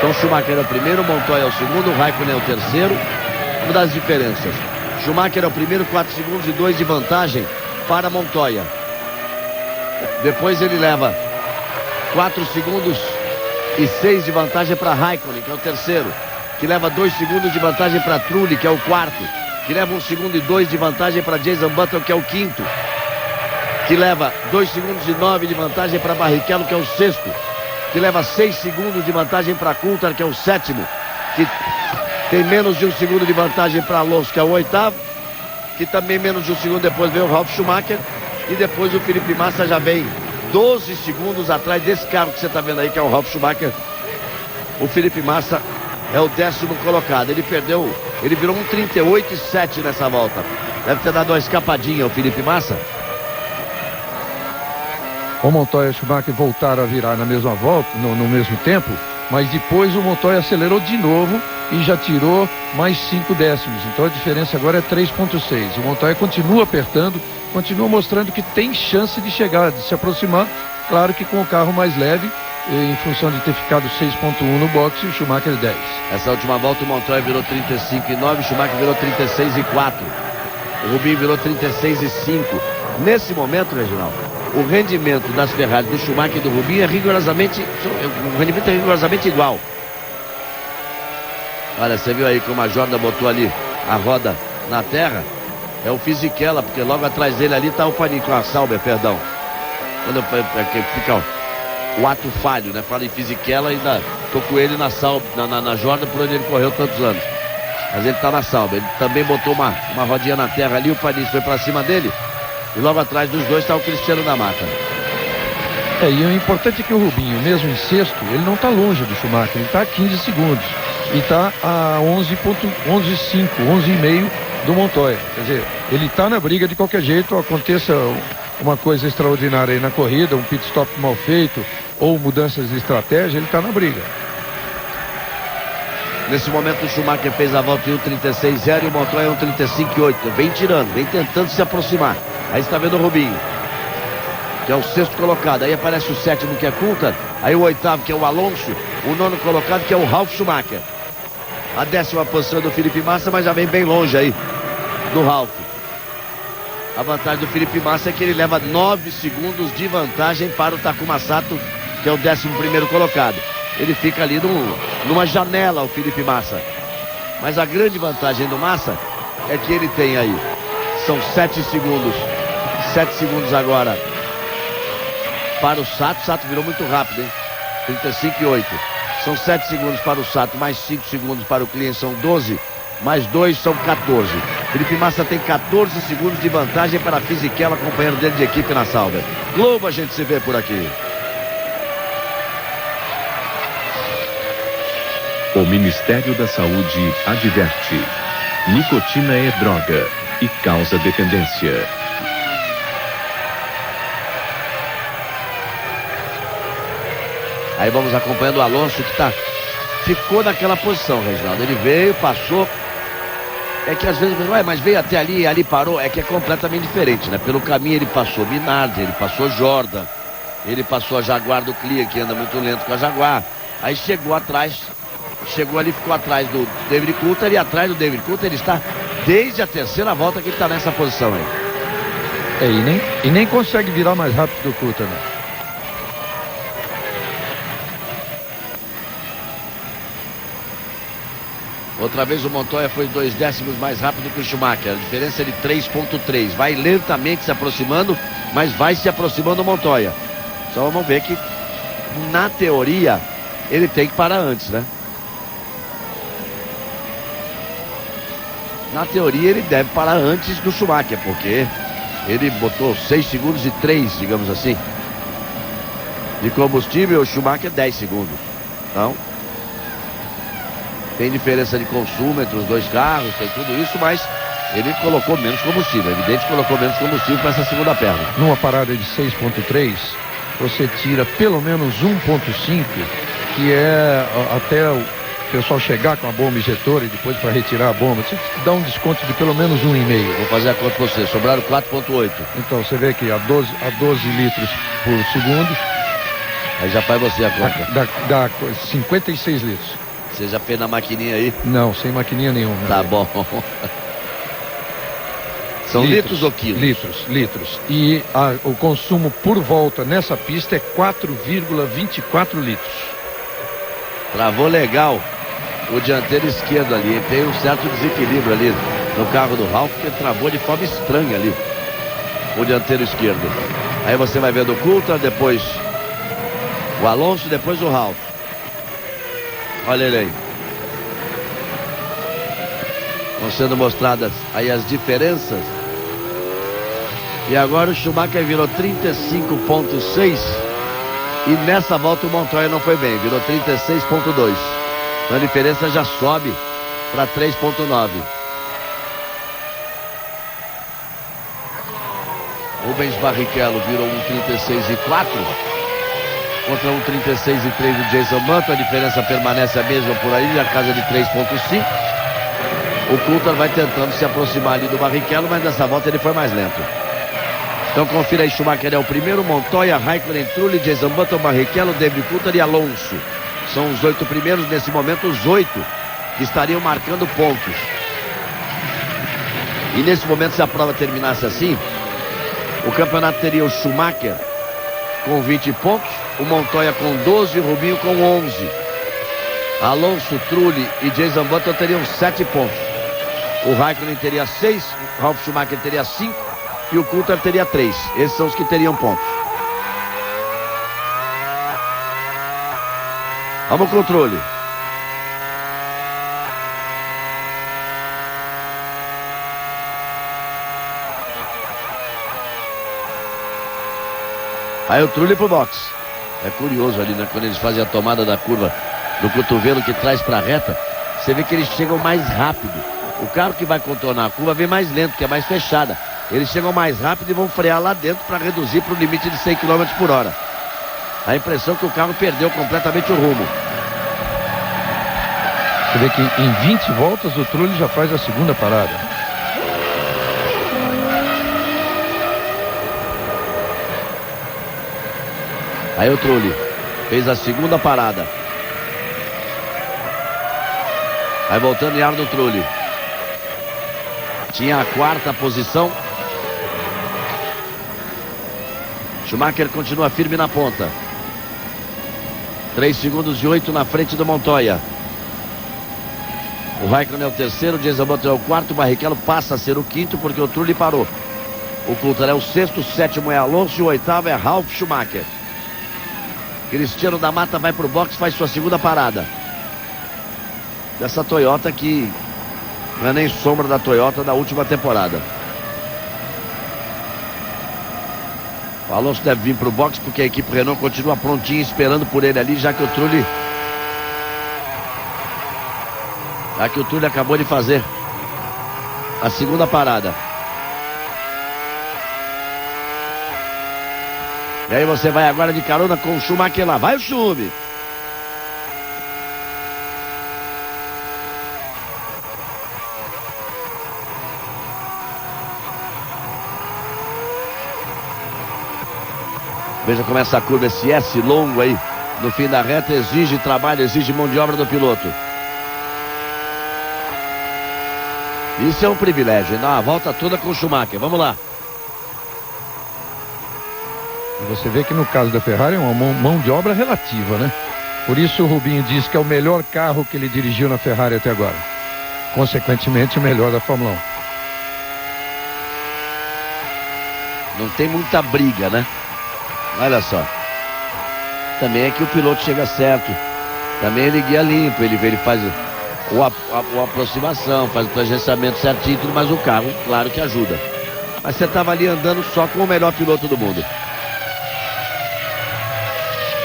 Então Schumacher é o primeiro, Montoya é o segundo, Raikkonen é o terceiro. Uma das diferenças: Schumacher é o primeiro, 4 segundos e 2 de vantagem para Montoya. Depois ele leva 4 segundos e 6 de vantagem para Raikkonen, que é o terceiro, que leva 2 segundos de vantagem para Trulli, que é o quarto, que leva 1 segundo e 2 de vantagem para Jason Button, que é o quinto, que leva 2 segundos e 9 de vantagem para Barrichello, que é o sexto, que leva 6 segundos de vantagem para Coulthard, que é o sétimo, que tem menos de 1 segundo de vantagem para Alonso, que é o oitavo, que também menos de 1 segundo depois vem o Ralf Schumacher, e depois o Felipe Massa já vem 12 segundos atrás desse carro que você está vendo aí, que é o Ralf Schumacher. O Felipe Massa é o 10º colocado. Ele virou um 38,7 nessa volta. Deve ter dado uma escapadinha o Felipe Massa. O Montoya e o Schumacher voltaram a virar na mesma volta, no mesmo tempo, mas depois o Montoya acelerou de novo e já tirou mais 5 décimos. Então a diferença agora é 3,6. O Montoya continua apertando, continua mostrando que tem chance de chegar, de se aproximar. Claro que com o carro mais leve, em função de ter ficado 6,1 no boxe, o Schumacher 10. Essa última volta o Montoya virou 35,9, o Schumacher virou 36,4. O Rubinho virou 36,5. Nesse momento, Reginaldo, o rendimento das Ferrari do Schumacher e do Rubinho é rigorosamente igual. Olha, você viu aí como a Jordan botou ali a roda na terra? É o Fisichella, porque logo atrás dele ali tá o Panico, a Sauber, perdão. Quando fica o ato falho, né? Fala em Fisichella e ainda tô com ele na Sauber, na Jordan, por onde ele correu tantos anos. Mas ele tá na Sauber. Ele também botou uma rodinha na terra ali, o Panico foi pra cima dele. E logo atrás dos dois está o Cristiano da Mata. E o importante é que o Rubinho, mesmo em sexto, ele não está longe do Schumacher, ele está a 15 segundos. E está a 11,5 do Montoya. Quer dizer, ele está na briga de qualquer jeito, aconteça uma coisa extraordinária aí na corrida, um pit stop mal feito, ou mudanças de estratégia, ele está na briga. Nesse momento o Schumacher fez a volta em 1,36,0 e o Montoya em 1,35,8. Vem tirando, vem tentando se aproximar. Aí está vendo o Rubinho, que é o 6º colocado. Aí aparece o 7º, que é Coulthard. Aí o 8º, que é o Alonso. O 9º colocado, que é o Ralf Schumacher. A 10ª posição do Felipe Massa, mas já vem bem longe aí do Ralf. A vantagem do Felipe Massa é que ele leva 9 segundos de vantagem para o Takuma Sato, que é o 11º colocado. Ele fica ali numa janela, o Felipe Massa. Mas a grande vantagem do Massa é que ele tem aí, são 7 segundos. 7 segundos agora para o Sato. Sato virou muito rápido, hein? 35,8. São 7 segundos para o Sato, mais 5 segundos para o Klein, são 12. Mais 2 são 14. Felipe Massa tem 14 segundos de vantagem para a Fisichella, companheiro dele de equipe na Sauber. Globo, a gente se vê por aqui. O Ministério da Saúde adverte: nicotina é droga e causa dependência. Aí vamos acompanhando o Alonso, que ficou naquela posição, Reginaldo. Ele veio, passou. É que às vezes, mas veio até ali e ali parou. É que é completamente diferente, né? Pelo caminho ele passou Minardi, ele passou Jordan, ele passou a Jaguar do Clear, que anda muito lento com a Jaguar. Aí chegou ali, ficou atrás do David Coulthard, e atrás do David Coulthard ele está desde a 3ª volta que ele está nessa posição aí. E nem consegue virar mais rápido que o Coulthard, né? Outra vez o Montoya foi 2 décimos mais rápido que o Schumacher. A diferença é de 3,3. Vai lentamente se aproximando, mas vai se aproximando o Montoya. Só vamos ver que, na teoria, ele tem que parar antes, né? Na teoria ele deve parar antes do Schumacher, porque ele botou 6 segundos e 3, digamos assim, de combustível. O Schumacher 10 segundos. Então, tem diferença de consumo entre os dois carros, tem tudo isso, mas ele colocou menos combustível. É evidente que colocou menos combustível para essa segunda perna. Numa parada de 6,3, você tira pelo menos 1,5, que é até o pessoal chegar com a bomba injetora e depois para retirar a bomba. Você dá um desconto de pelo menos 1,5. Vou fazer a conta com você, sobraram 4,8. Então você vê que a 12 litros por segundo, Aí já faz você a conta. Dá 56 litros. Você já fez na maquininha aí? Não, sem maquininha nenhuma. Tá bom. São litros ou quilos? Litros. E o consumo por volta nessa pista é 4,24 litros. Travou legal o dianteiro esquerdo ali. Tem um certo desequilíbrio ali no carro do Ralf, que travou de forma estranha ali o dianteiro esquerdo. Aí você vai vendo o Coulthard, depois o Alonso, depois o Ralf. Olha ele aí. Estão sendo mostradas aí as diferenças. E agora o Schumacher virou 35,6. E nessa volta o Montoya não foi bem, virou 36,2. Então a diferença já sobe para 3,9. Rubens Barrichello virou 1,36,4 contra 1,36,3 do Jason Button. A diferença permanece a mesma por aí, na casa de 3,5. O Coulthard vai tentando se aproximar ali do Barrichello, mas nessa volta ele foi mais lento. Então confira aí, Schumacher é o primeiro, Montoya, Raikkonen, Trulli, Jason Button, Barrichello, David Coulthard e Alonso. São os 8 primeiros, nesse momento os 8 que estariam marcando pontos. E nesse momento, se a prova terminasse assim, o campeonato teria o Schumacher com 20 pontos, o Montoya com 12 e o Rubinho com 11. Alonso, Trulli e Jason Button teriam 7 pontos. O Raikkonen teria 6, o Ralf Schumacher teria 5 e o Coulthard teria 3. Esses são os que teriam pontos. Vamos com o Trulli. Aí o Trulli pro box. É curioso ali, né? Quando eles fazem a tomada da curva do cotovelo que traz pra reta, você vê que eles chegam mais rápido. O carro que vai contornar a curva vem mais lento, que é mais fechada. Eles chegam mais rápido e vão frear lá dentro para reduzir para o limite de 100 km por hora. A impressão é que o carro perdeu completamente o rumo. Você vê que em 20 voltas o Trulli já faz a segunda parada. Aí o Trulli fez a segunda parada. Aí voltando em ar do Trulli. Tinha a quarta posição. Schumacher continua firme na ponta. 3 segundos e 8 na frente do Montoya. O Raikkonen é o terceiro, o Jason Button é o quarto, o Barrichello passa a ser o quinto porque o Trulli parou. O Coulthard é o sexto, o sétimo é Alonso e o oitavo é Ralf Schumacher. Cristiano da Mata vai pro box, faz sua segunda parada. Dessa Toyota que não é nem sombra da Toyota da última temporada. O Alonso deve vir pro box porque a equipe Renault continua prontinha esperando por ele ali, já que o Trulli acabou de fazer a segunda parada. E aí você vai agora de carona com o Schumacher lá. Vai o Schumi. Veja como essa curva, esse S longo aí no fim da reta, exige trabalho, exige mão de obra do piloto. Isso é um privilégio, dá uma volta toda com o Schumacher. Vamos lá. Você vê que no caso da Ferrari é uma mão de obra relativa, né? Por isso o Rubinho diz que é o melhor carro que ele dirigiu na Ferrari até agora. Consequentemente, o melhor da Fórmula 1. Não tem muita briga, né? Olha só. Também é que o piloto chega certo. Também ele guia limpo, ele faz a aproximação, faz o tangenciamento certinho, tudo, mas o carro, claro que ajuda. Mas você estava ali andando só com o melhor piloto do mundo.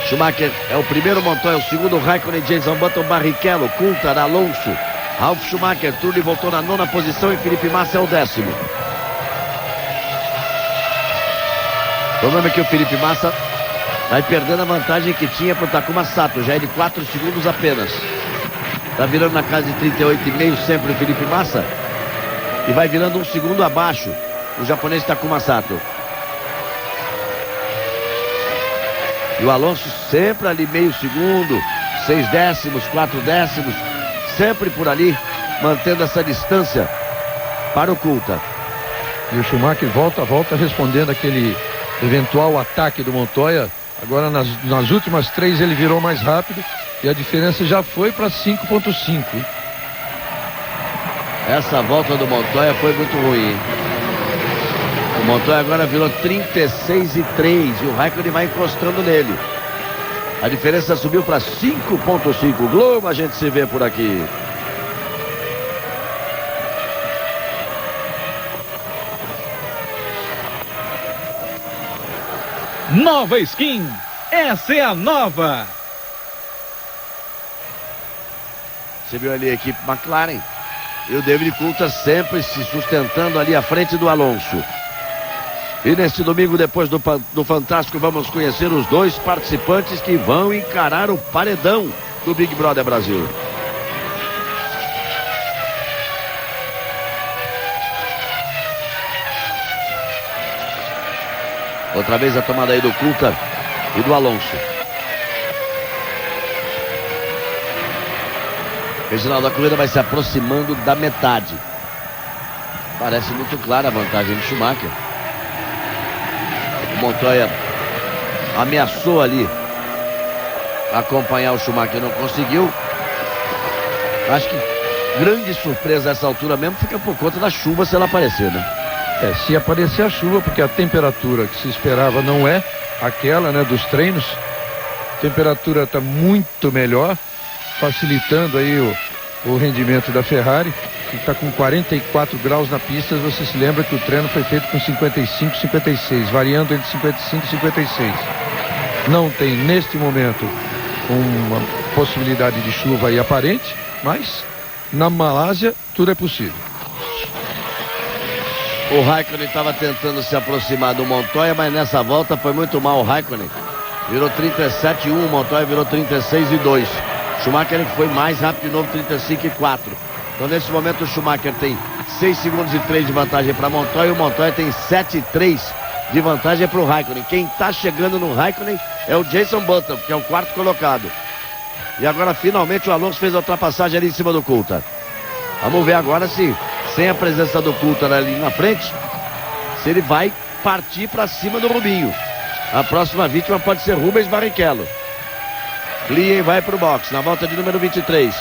Schumacher é o primeiro, Montoya é o segundo, Raikkonen, Jason Button, Barrichello, Coulthard, Alonso, Ralf Schumacher, Trulli voltou na 9ª posição e Felipe Massa é o 10º. O problema é que o Felipe Massa vai perdendo a vantagem que tinha para o Takuma Sato, já é de 4 segundos apenas. Está virando na casa de 38,5 sempre o Felipe Massa e vai virando 1 segundo abaixo o japonês Takuma Sato. E o Alonso sempre ali meio segundo, 6 décimos, 4 décimos, sempre por ali, mantendo essa distância para o Coulthard. E o Schumacher volta respondendo aquele eventual ataque do Montoya. Agora nas últimas 3 ele virou mais rápido e a diferença já foi para 5,5. Essa volta do Montoya foi muito ruim. O Montoya agora virou 36 e 3 e o Raikkonen vai encostando nele. A diferença subiu para 5,5. Globo, a gente se vê por aqui. Nova skin, essa é a nova. Você viu ali a equipe McLaren e o David Coulthard sempre se sustentando ali à frente do Alonso. E neste domingo, depois do Fantástico, vamos conhecer os 2 participantes que vão encarar o paredão do Big Brother Brasil. Outra vez a tomada aí do Coulthard e do Alonso. Reginaldo, a corrida vai se aproximando da metade. Parece muito clara a vantagem do Schumacher. O Montoya ameaçou ali acompanhar o Schumacher, não conseguiu. Acho que grande surpresa a essa altura mesmo fica por conta da chuva, se ela aparecer, né? Se aparecer a chuva, porque a temperatura que se esperava não é aquela, né, dos treinos. A temperatura está muito melhor, facilitando aí o rendimento da Ferrari, que está com 44 graus na pista. Você se lembra que o treino foi feito com 55, 56, variando entre 55 e 56. Não tem neste momento uma possibilidade de chuva aí aparente, mas na Malásia tudo é possível. O Raikkonen estava tentando se aproximar do Montoya, mas nessa volta foi muito mal o Raikkonen. Virou 37 e 1, o Montoya virou 36 e 2. Schumacher foi mais rápido de novo, 35 e 4. Então nesse momento o Schumacher tem 6 segundos e 3 de vantagem para Montoya e o Montoya tem 7 e 3 de vantagem para o Raikkonen. Quem está chegando no Raikkonen é o Jason Button, que é o 4º colocado. E agora finalmente o Alonso fez a ultrapassagem ali em cima do Coulthard. Vamos ver agora se, sem a presença do Coulthard ali na frente, se ele vai partir para cima do Rubinho. A próxima vítima pode ser Rubens Barrichello. Lien vai para o box na volta de número 23.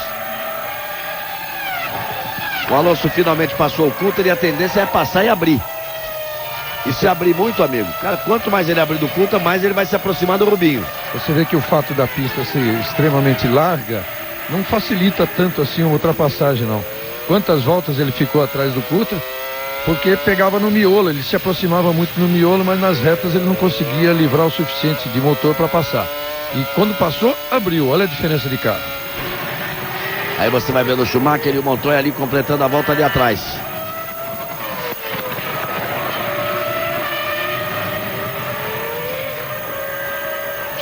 O Alonso finalmente passou o Coulthard e a tendência é passar e abrir. E se abrir muito, amigo, cara, quanto mais ele abrir do Coulthard, mais ele vai se aproximar do Rubinho. Você vê que o fato da pista ser extremamente larga não facilita tanto assim uma ultrapassagem, não. Quantas voltas ele ficou atrás do Coulthard? Porque pegava no miolo, ele se aproximava muito no miolo, mas nas retas ele não conseguia livrar o suficiente de motor para passar. E quando passou, abriu. Olha a diferença de carro. Aí você vai vendo o Schumacher e o Montoya ali completando a volta ali atrás.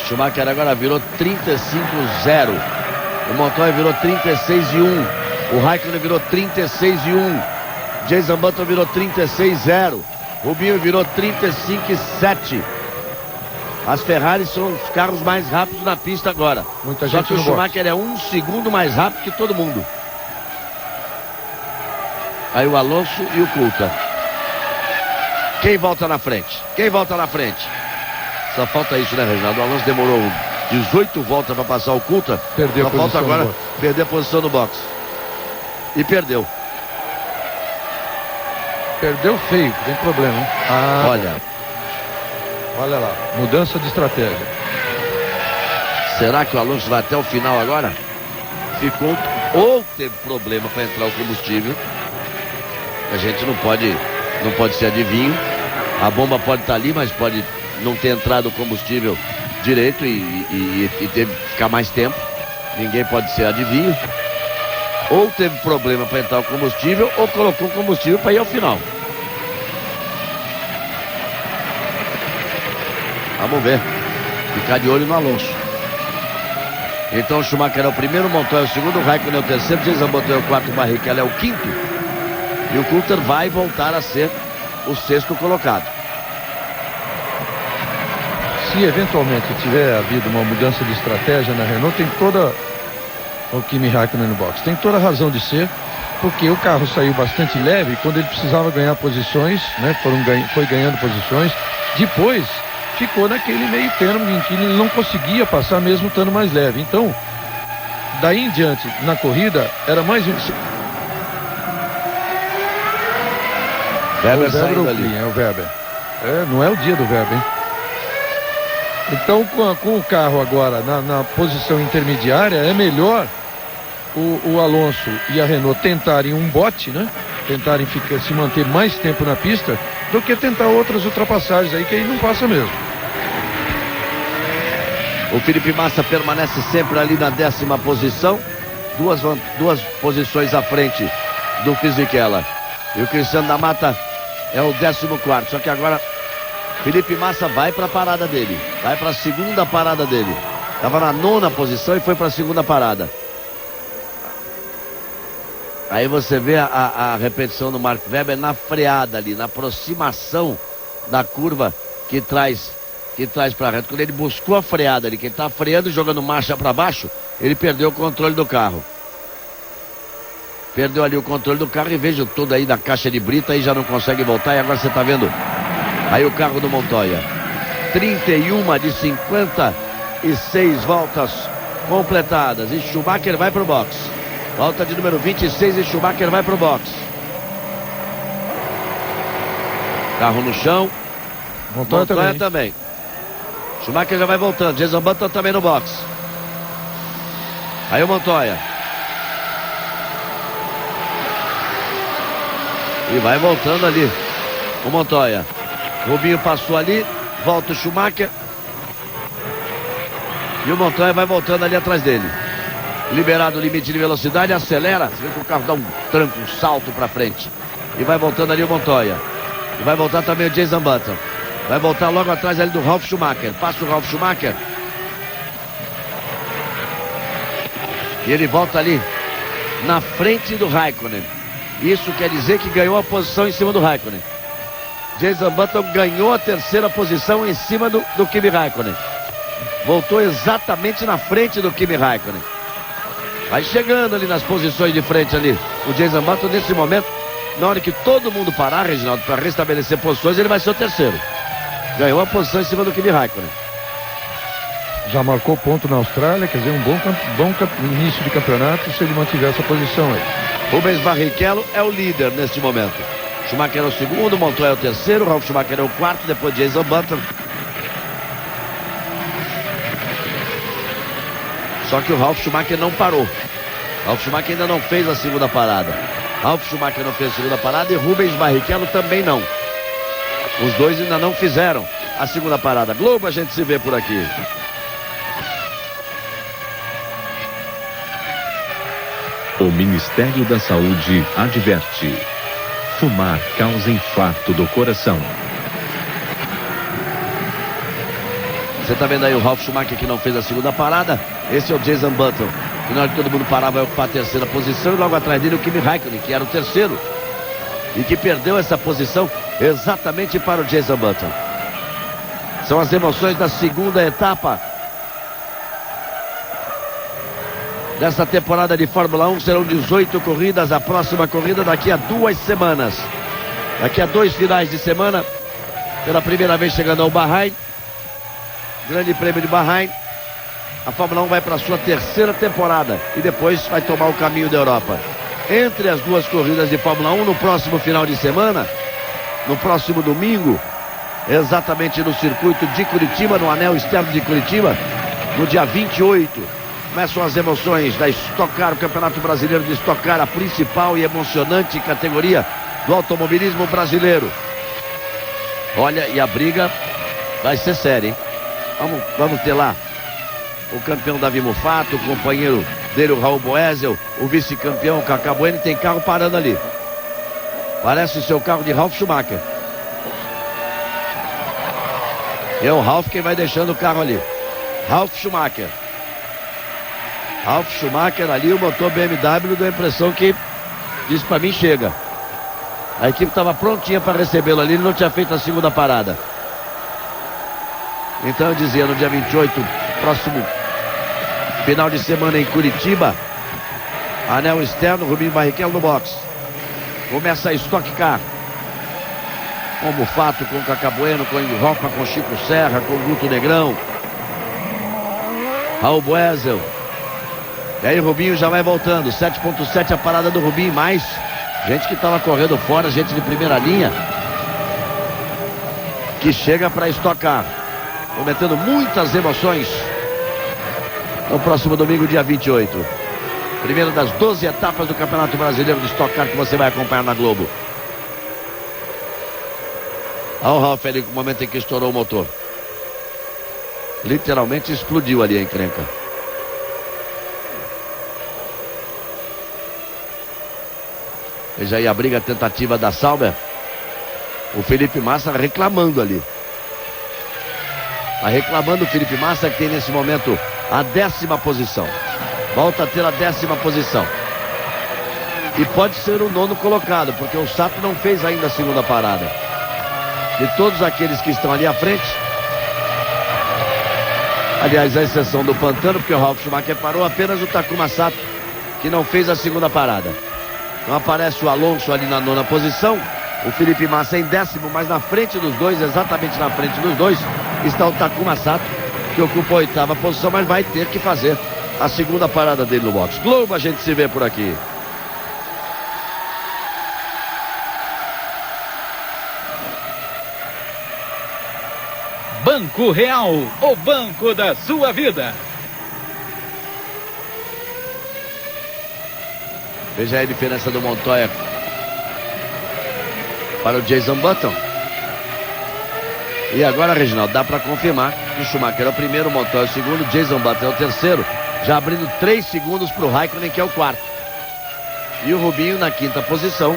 Schumacher agora virou 35-0. O Montoya virou 36 e 1. O Raikkonen virou 36 e 1. Jason Button virou 36-0. Rubinho virou 35 e 7. As Ferraris são os carros mais rápidos na pista agora. Muita Só gente que o no Schumacher é 1 segundo mais rápido que todo mundo. Aí o Alonso e o Coulthard. Quem volta na frente? Quem volta na frente? Só falta isso, né, Reginaldo? O Alonso demorou 18 voltas para passar o Coulthard. Perdeu a posição. Só falta agora perder a posição no box. E perdeu. Perdeu feio, tem problema, hein? Olha lá, mudança de estratégia. Será que o Alonso vai até o final agora? Ficou ou teve problema para entrar o combustível? A gente não pode ser adivinho. A bomba pode estar ali, mas pode não ter entrado o combustível direito e teve que ficar mais tempo. Ninguém pode ser adivinho. Ou teve problema para entrar o combustível, ou colocou o combustível para ir ao final. Vamos ver. Ficar de olho no Alonso. Então o Schumacher é o primeiro, Montoya é o segundo, o Raikkonen é o terceiro, Jason Button é o quarto, Barrichello é o quinto. E o Coulthard vai voltar a ser o sexto colocado. se eventualmente tiver havido uma mudança de estratégia na Renault, tem toda o Kimi Raikkonen no box, tem toda a razão de ser, porque o carro saiu bastante leve quando ele precisava ganhar posições, né? Foi ganhando posições, depois ficou naquele meio termo em que ele não conseguia passar mesmo estando mais leve. Então, daí em diante, na corrida, era mais um... Weber o saindo ali. É o Weber. Não é o dia do Weber, hein? Então, com o carro agora na posição intermediária, é melhor o Alonso e a Renault tentarem um bote, né? Tentarem se manter mais tempo na pista, do que tentar outras ultrapassagens aí, que aí não passa mesmo. O Felipe Massa permanece sempre ali na 10ª posição, duas posições à frente do Fisichella. E o Cristiano da Mata é o 14º. Só que agora Felipe Massa vai para a parada dele, vai para a segunda parada dele. Estava na 9ª posição e foi para a segunda parada. Aí você vê a repetição do Mark Webber na freada ali, na aproximação da curva que traz para a reta. Quando ele buscou a freada ali, que ele está freando e jogando marcha para baixo, ele perdeu o controle do carro. Perdeu ali o controle do carro e veja tudo aí da caixa de brita, aí já não consegue voltar. E agora você está vendo aí o carro do Montoya. 31 de 56 voltas completadas. E Schumacher vai para o box. Volta de número 26 e Schumacher vai para o box. Carro no chão. Montoya também. Schumacher já vai voltando. Jason Button também no box. Aí o Montoya. E vai voltando ali o Montoya. Rubinho passou ali. Volta o Schumacher. E o Montoya vai voltando ali atrás dele. Liberado o limite de velocidade, acelera. Você vê que o carro dá um tranco, um salto para frente. E vai voltando ali o Montoya. E vai voltar também o Jason Button. Vai voltar logo atrás ali do Ralf Schumacher. Passa o Ralf Schumacher. E ele volta ali na frente do Raikkonen. Isso quer dizer que ganhou a posição em cima do Raikkonen. Jason Button ganhou a 3ª posição em cima do Kimi Raikkonen. Voltou exatamente na frente do Kimi Raikkonen. Vai chegando ali nas posições de frente ali. O Jason Button nesse momento, na hora que todo mundo parar, Reginaldo, para restabelecer posições, ele vai ser o 3º. Ganhou a posição em cima do Kimi Raikkonen. Já marcou ponto na Austrália, quer dizer, um bom início de campeonato se ele mantiver essa posição aí. Rubens Barrichello é o líder neste momento. Schumacher é o 2º, Montoya é o 3º, Ralf Schumacher é o 4º, depois Jason Button. Só que o Ralf Schumacher não parou. Ralf Schumacher ainda não fez a segunda parada. Ralf Schumacher não fez a segunda parada e Rubens Barrichello também não. Os dois ainda não fizeram a segunda parada. Globo, a gente se vê por aqui. O Ministério da Saúde adverte: fumar causa infarto do coração. Você está vendo aí o Ralf Schumacher que não fez a segunda parada. Esse é o Jason Button, que na hora que todo mundo parar vai ocupar a 3ª posição. E logo atrás dele o Kimi Raikkonen, que era o 3º. E que perdeu essa posição exatamente para o Jason Button. São as emoções da segunda etapa dessa temporada de Fórmula 1. Serão 18 corridas. A próxima corrida daqui a 2 semanas. Daqui a 2 finais de semana. Pela primeira vez chegando ao Bahrein. Grande Prêmio de Bahrein. A Fórmula 1 vai para a sua 3ª temporada. E depois vai tomar o caminho da Europa. Entre as 2 corridas de Fórmula 1, no próximo final de semana, no próximo domingo, exatamente no circuito de Curitiba, no anel externo de Curitiba, no dia 28, começam as emoções da Stock Car, o Campeonato Brasileiro de Stock Car, a principal e emocionante categoria do automobilismo brasileiro. Olha, e a briga vai ser séria, hein? Vamos ter lá o campeão Davi Mufato, o companheiro dele, o Raul Boesel, o vice-campeão, o Cacá Bueno. Tem carro parando ali. Parece o seu carro de Ralf Schumacher. É o Ralf quem vai deixando o carro ali. Ralf Schumacher. Ralf Schumacher ali, o motor BMW deu a impressão que disse para mim: chega. A equipe estava prontinha para recebê-lo ali, ele não tinha feito a segunda parada. Então eu dizia, no dia 28, próximo final de semana em Curitiba, anel externo, Rubinho Barrichello no box. Começa a Stock Car. Com Mufato, com Cacá Bueno, com Ingo Hoffman, com Chico Serra, com Guto Negrão, Raul Boesel. E aí o Rubinho já vai voltando. 7.7 a parada do Rubinho, mais gente que estava correndo fora, gente de primeira linha, que chega para estocar, prometendo muitas emoções no próximo domingo, dia 28. Primeira das 12 etapas do Campeonato Brasileiro de Stock Car que você vai acompanhar na Globo. Olha o Ralf ali, no momento em que estourou o motor. Literalmente explodiu ali a encrenca. Veja aí a briga, a tentativa da Sauber. O Felipe Massa reclamando ali. Está reclamando o Felipe Massa, que tem nesse momento a 10ª posição. Volta a ter a 10ª posição. E pode ser o 9º colocado, porque o Sato não fez ainda a segunda parada. De todos aqueles que estão ali à frente, aliás, a exceção do Pantano, porque o Ralf Schumacher parou, apenas o Takuma Sato, que não fez a segunda parada. Então aparece o Alonso ali na 9ª posição, o Felipe Massa em 10º, mas na frente dos dois, exatamente na frente dos dois, está o Takuma Sato, que ocupa a 8ª posição, mas vai ter que fazer a segunda parada dele no box. Globo, a gente se vê por aqui. Banco Real, o banco da sua vida. Veja aí a diferença do Montoya para o Jason Button. E agora, Reginaldo, dá para confirmar que o Schumacher é o primeiro, o Montoya é o segundo, Jason Button é o terceiro, já abrindo 3 segundos para o Raikkonen, que é o quarto. E o Rubinho na 5ª posição,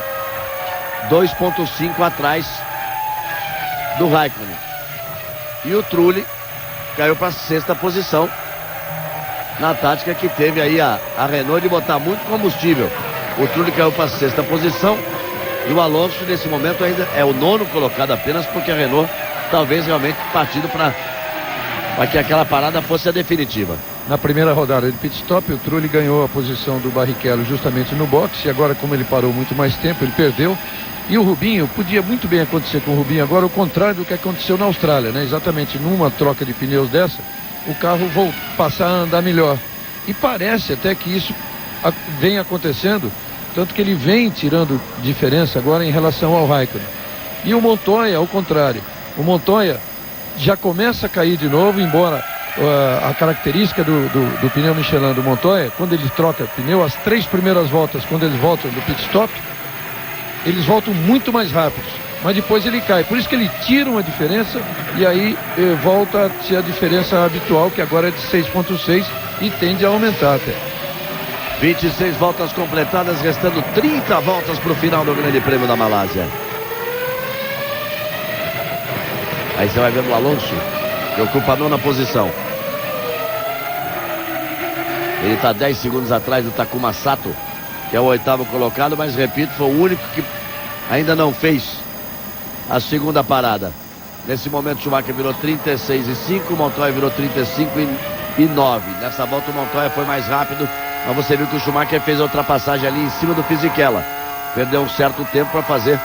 2.5 atrás do Raikkonen. E o Trulli caiu para a 6ª posição, na tática que teve aí a Renault de botar muito combustível. O Trulli caiu para a 6ª posição e o Alonso nesse momento ainda é o 9º colocado, apenas porque a Renault talvez realmente partindo para que aquela parada fosse a definitiva. Na primeira rodada de pit stop, o Trulli ganhou a posição do Barrichello justamente no boxe, e agora, como ele parou muito mais tempo, ele perdeu. E o Rubinho, podia muito bem acontecer com o Rubinho agora o contrário do que aconteceu na Austrália, né? Exatamente numa troca de pneus dessa, o carro passar a andar melhor. E parece até que isso vem acontecendo, tanto que ele vem tirando diferença agora em relação ao Raikkonen. E o Montoya, ao contrário. O Montoya já começa a cair de novo, embora a característica do pneu Michelin do Montoya, quando ele troca pneu, as 3 primeiras voltas, quando eles voltam do pit stop, eles voltam muito mais rápidos, mas depois ele cai. Por isso que ele tira uma diferença e aí volta a ser a diferença habitual, que agora é de 6.6 e tende a aumentar até. 26 voltas completadas, restando 30 voltas para o final do Grande Prêmio da Malásia. Aí você vai vendo o Alonso, que ocupa a 9ª posição. Ele está 10 segundos atrás do Takuma Sato, que é o 8º colocado, mas repito, foi o único que ainda não fez a segunda parada. Nesse momento o Schumacher virou 36,5, o Montoya virou 35,9. Nessa volta o Montoya foi mais rápido, mas você viu que o Schumacher fez a ultrapassagem ali em cima do Fisichella. Perdeu um certo tempo para fazer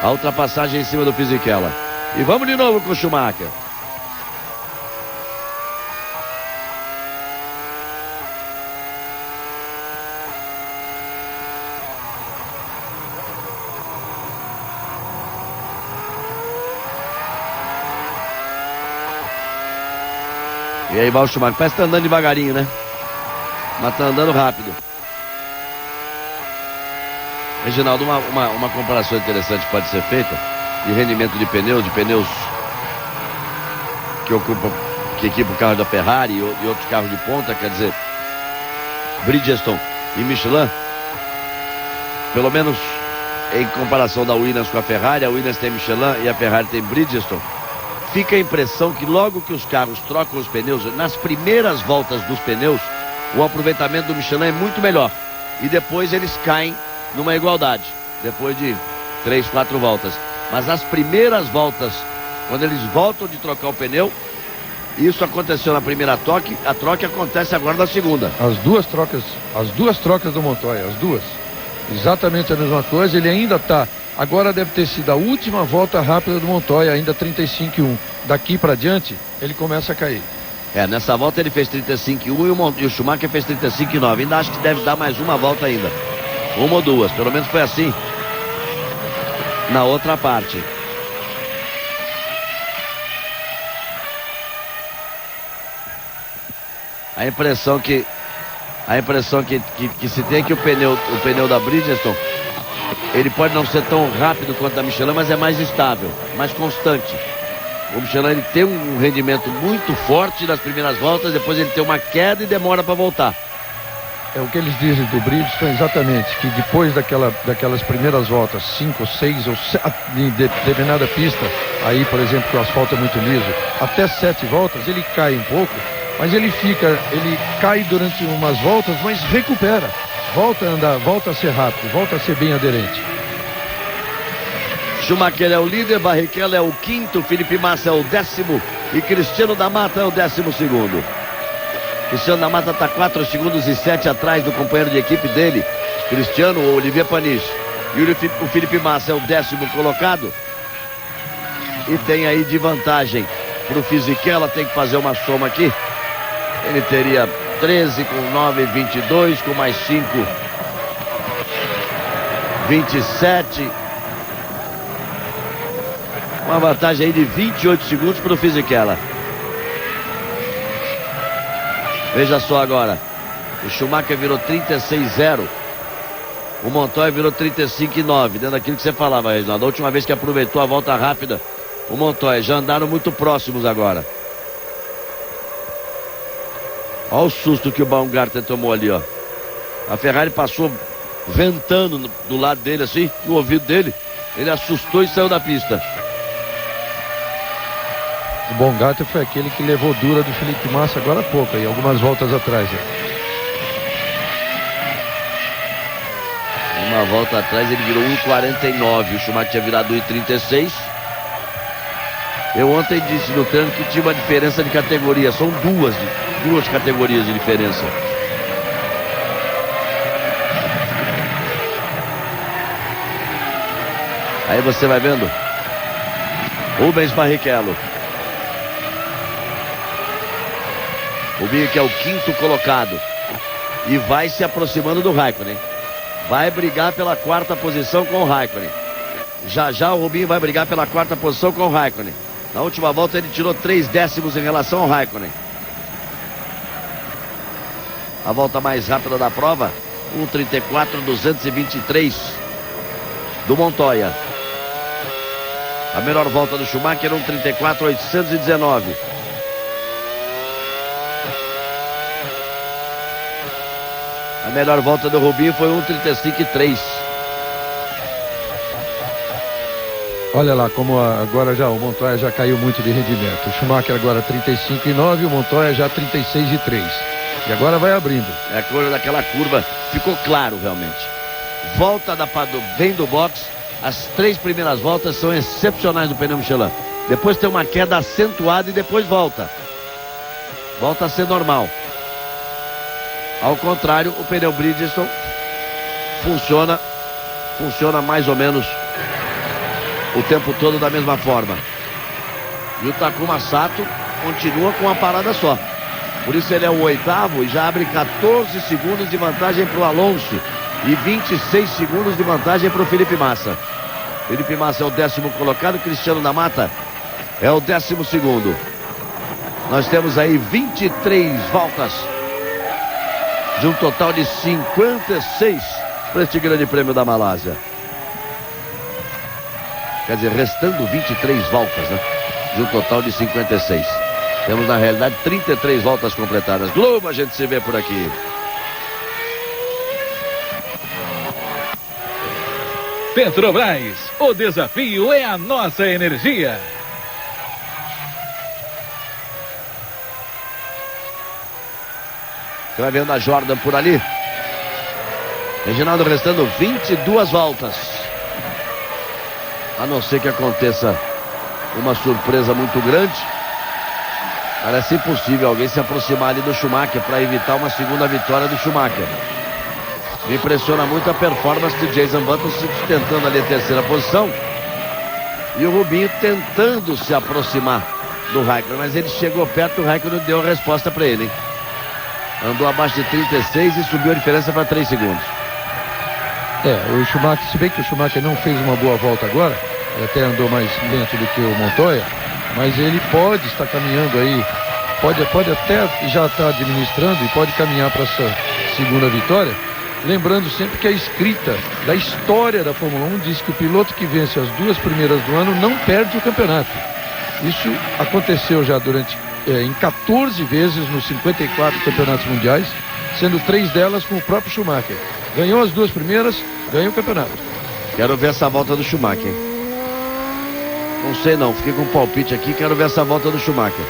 a ultrapassagem em cima do Fisichella. E vamos de novo com o Schumacher. E aí vai o Schumacher, parece que tá andando devagarinho, né? Mas tá andando rápido. Reginaldo, uma comparação interessante pode ser feita de rendimento de pneus que equipa o carro da Ferrari e outros carros de ponta, quer dizer, Bridgestone e Michelin, pelo menos em comparação da Williams com a Ferrari, a Williams tem Michelin e a Ferrari tem Bridgestone. Fica a impressão que logo que os carros trocam os pneus, nas primeiras voltas dos pneus, o aproveitamento do Michelin é muito melhor. E depois eles caem numa igualdade, depois de 3, 4 voltas. Mas as primeiras voltas, quando eles voltam de trocar o pneu, Isso aconteceu na primeira troca, a troca acontece agora na segunda. As duas trocas do Montoya, as duas. Exatamente a mesma coisa, ele ainda está. Agora deve ter sido a última volta rápida do Montoya, ainda 35,1. Daqui para diante, ele começa a cair. Nessa volta ele fez 35,1 e o Schumacher fez 35,9. Ainda acho que deve dar mais uma volta ainda. Uma ou duas, pelo menos foi assim na outra parte. A impressão que se tem é que o pneu da Bridgestone, ele pode não ser tão rápido quanto a Michelin, mas é mais estável, mais constante. O Michelin, ele tem um rendimento muito forte nas primeiras voltas, depois ele tem uma queda e demora para voltar. É o que eles dizem do Bridgestone, exatamente, que depois daquelas primeiras voltas, 5, 6 ou 7, em determinada pista, aí, por exemplo, que o asfalto é muito liso, até 7 voltas, ele cai um pouco, mas ele cai durante umas voltas, mas recupera, volta a andar, volta a ser rápido, volta a ser bem aderente. Schumacher é o líder, Barrichello é o quinto, Felipe Massa é o 10º e Cristiano da Mata é o 12º. Cristiano da Mata está 4 segundos e 7 atrás do companheiro de equipe dele, Cristiano ou Olivier Panis. E o Felipe Massa é o 10º colocado e tem aí de vantagem para o Fisichella, tem que fazer uma soma aqui. Ele teria 13 com 9, 22, com mais 5, 27. Uma vantagem aí de 28 segundos para o Fisichella. Veja só agora. O Schumacher virou 36,0. O Montoya virou 35,9. Dentro daquilo que você falava, Reginaldo. A última vez que aproveitou a volta rápida, o Montoya. Já andaram muito próximos agora. Olha o susto que o Baumgartner tomou ali, ó. A Ferrari passou ventando do lado dele, assim, no ouvido dele. Ele assustou e saiu da pista. O Baumgartner foi aquele que levou dura do Felipe Massa agora há pouco, aí, algumas voltas atrás. Uma volta atrás ele virou 1,49. O Schumacher tinha virado 1,36. Eu ontem disse no treino que tinha uma diferença de categoria. São duas categorias de diferença. Aí você vai vendo Rubens Barrichello. O Rubinho, que é o quinto colocado, e vai se aproximando do Raikkonen. Vai brigar pela quarta posição com o Raikkonen. Já o Rubinho vai brigar pela quarta posição com o Raikkonen. Na última volta ele tirou 3 décimos em relação ao Raikkonen. A volta mais rápida da prova, 1:34.223 do Montoya. A melhor volta do Schumacher, 1:34.819. A melhor volta do Rubinho foi 1:35.3. Olha lá como agora já o Montoya já caiu muito de rendimento. O Schumacher agora 35,9, o Montoya já 36,3. E agora vai abrindo. A cor daquela curva ficou claro realmente. Volta vem do box. As 3 primeiras voltas são excepcionais do pneu Michelin. Depois tem uma queda acentuada e depois volta. Volta a ser normal. Ao contrário, o pneu Bridgestone funciona mais ou menos o tempo todo da mesma forma. E o Takuma Sato continua com uma parada só. Por isso ele é o 8º e já abre 14 segundos de vantagem para o Alonso e 26 segundos de vantagem para o Felipe Massa. Felipe Massa é o 10º colocado, Cristiano da Mata é o 12º. Nós temos aí 23 voltas de um total de 56 para este Grande Prêmio da Malásia. Quer dizer, restando 23 voltas, né? De um total de 56. Temos, na realidade, 33 voltas completadas. Globo, a gente se vê por aqui. Petrobras, o desafio é a nossa energia. Você vai vendo a Jordan por ali. Reginaldo, restando 22 voltas. A não ser que aconteça uma surpresa muito grande. Parece impossível alguém se aproximar ali do Schumacher para evitar uma segunda vitória do Schumacher. Me impressiona muito a performance de Jason Button se sustentando ali a terceira posição. E o Rubinho tentando se aproximar do Raikkonen, mas ele chegou perto, o Raikkonen deu a resposta para ele, hein? Andou abaixo de 36 e subiu a diferença para 3 segundos. O Schumacher, se bem que o Schumacher não fez uma boa volta agora, ele até andou mais lento do que o Montoya, mas ele pode estar caminhando aí, pode até já estar administrando e pode caminhar para essa segunda vitória. Lembrando sempre que a escrita da história da Fórmula 1 diz que o piloto que vence as 2 primeiras do ano não perde o campeonato. Isso aconteceu já em 14 vezes nos 54 campeonatos mundiais, sendo 3 delas com o próprio Schumacher. Ganhou as 2 primeiras, ganhou o campeonato. Quero ver essa volta do Schumacher. Não sei não, fiquei com um palpite aqui, quero ver essa volta do Schumacher.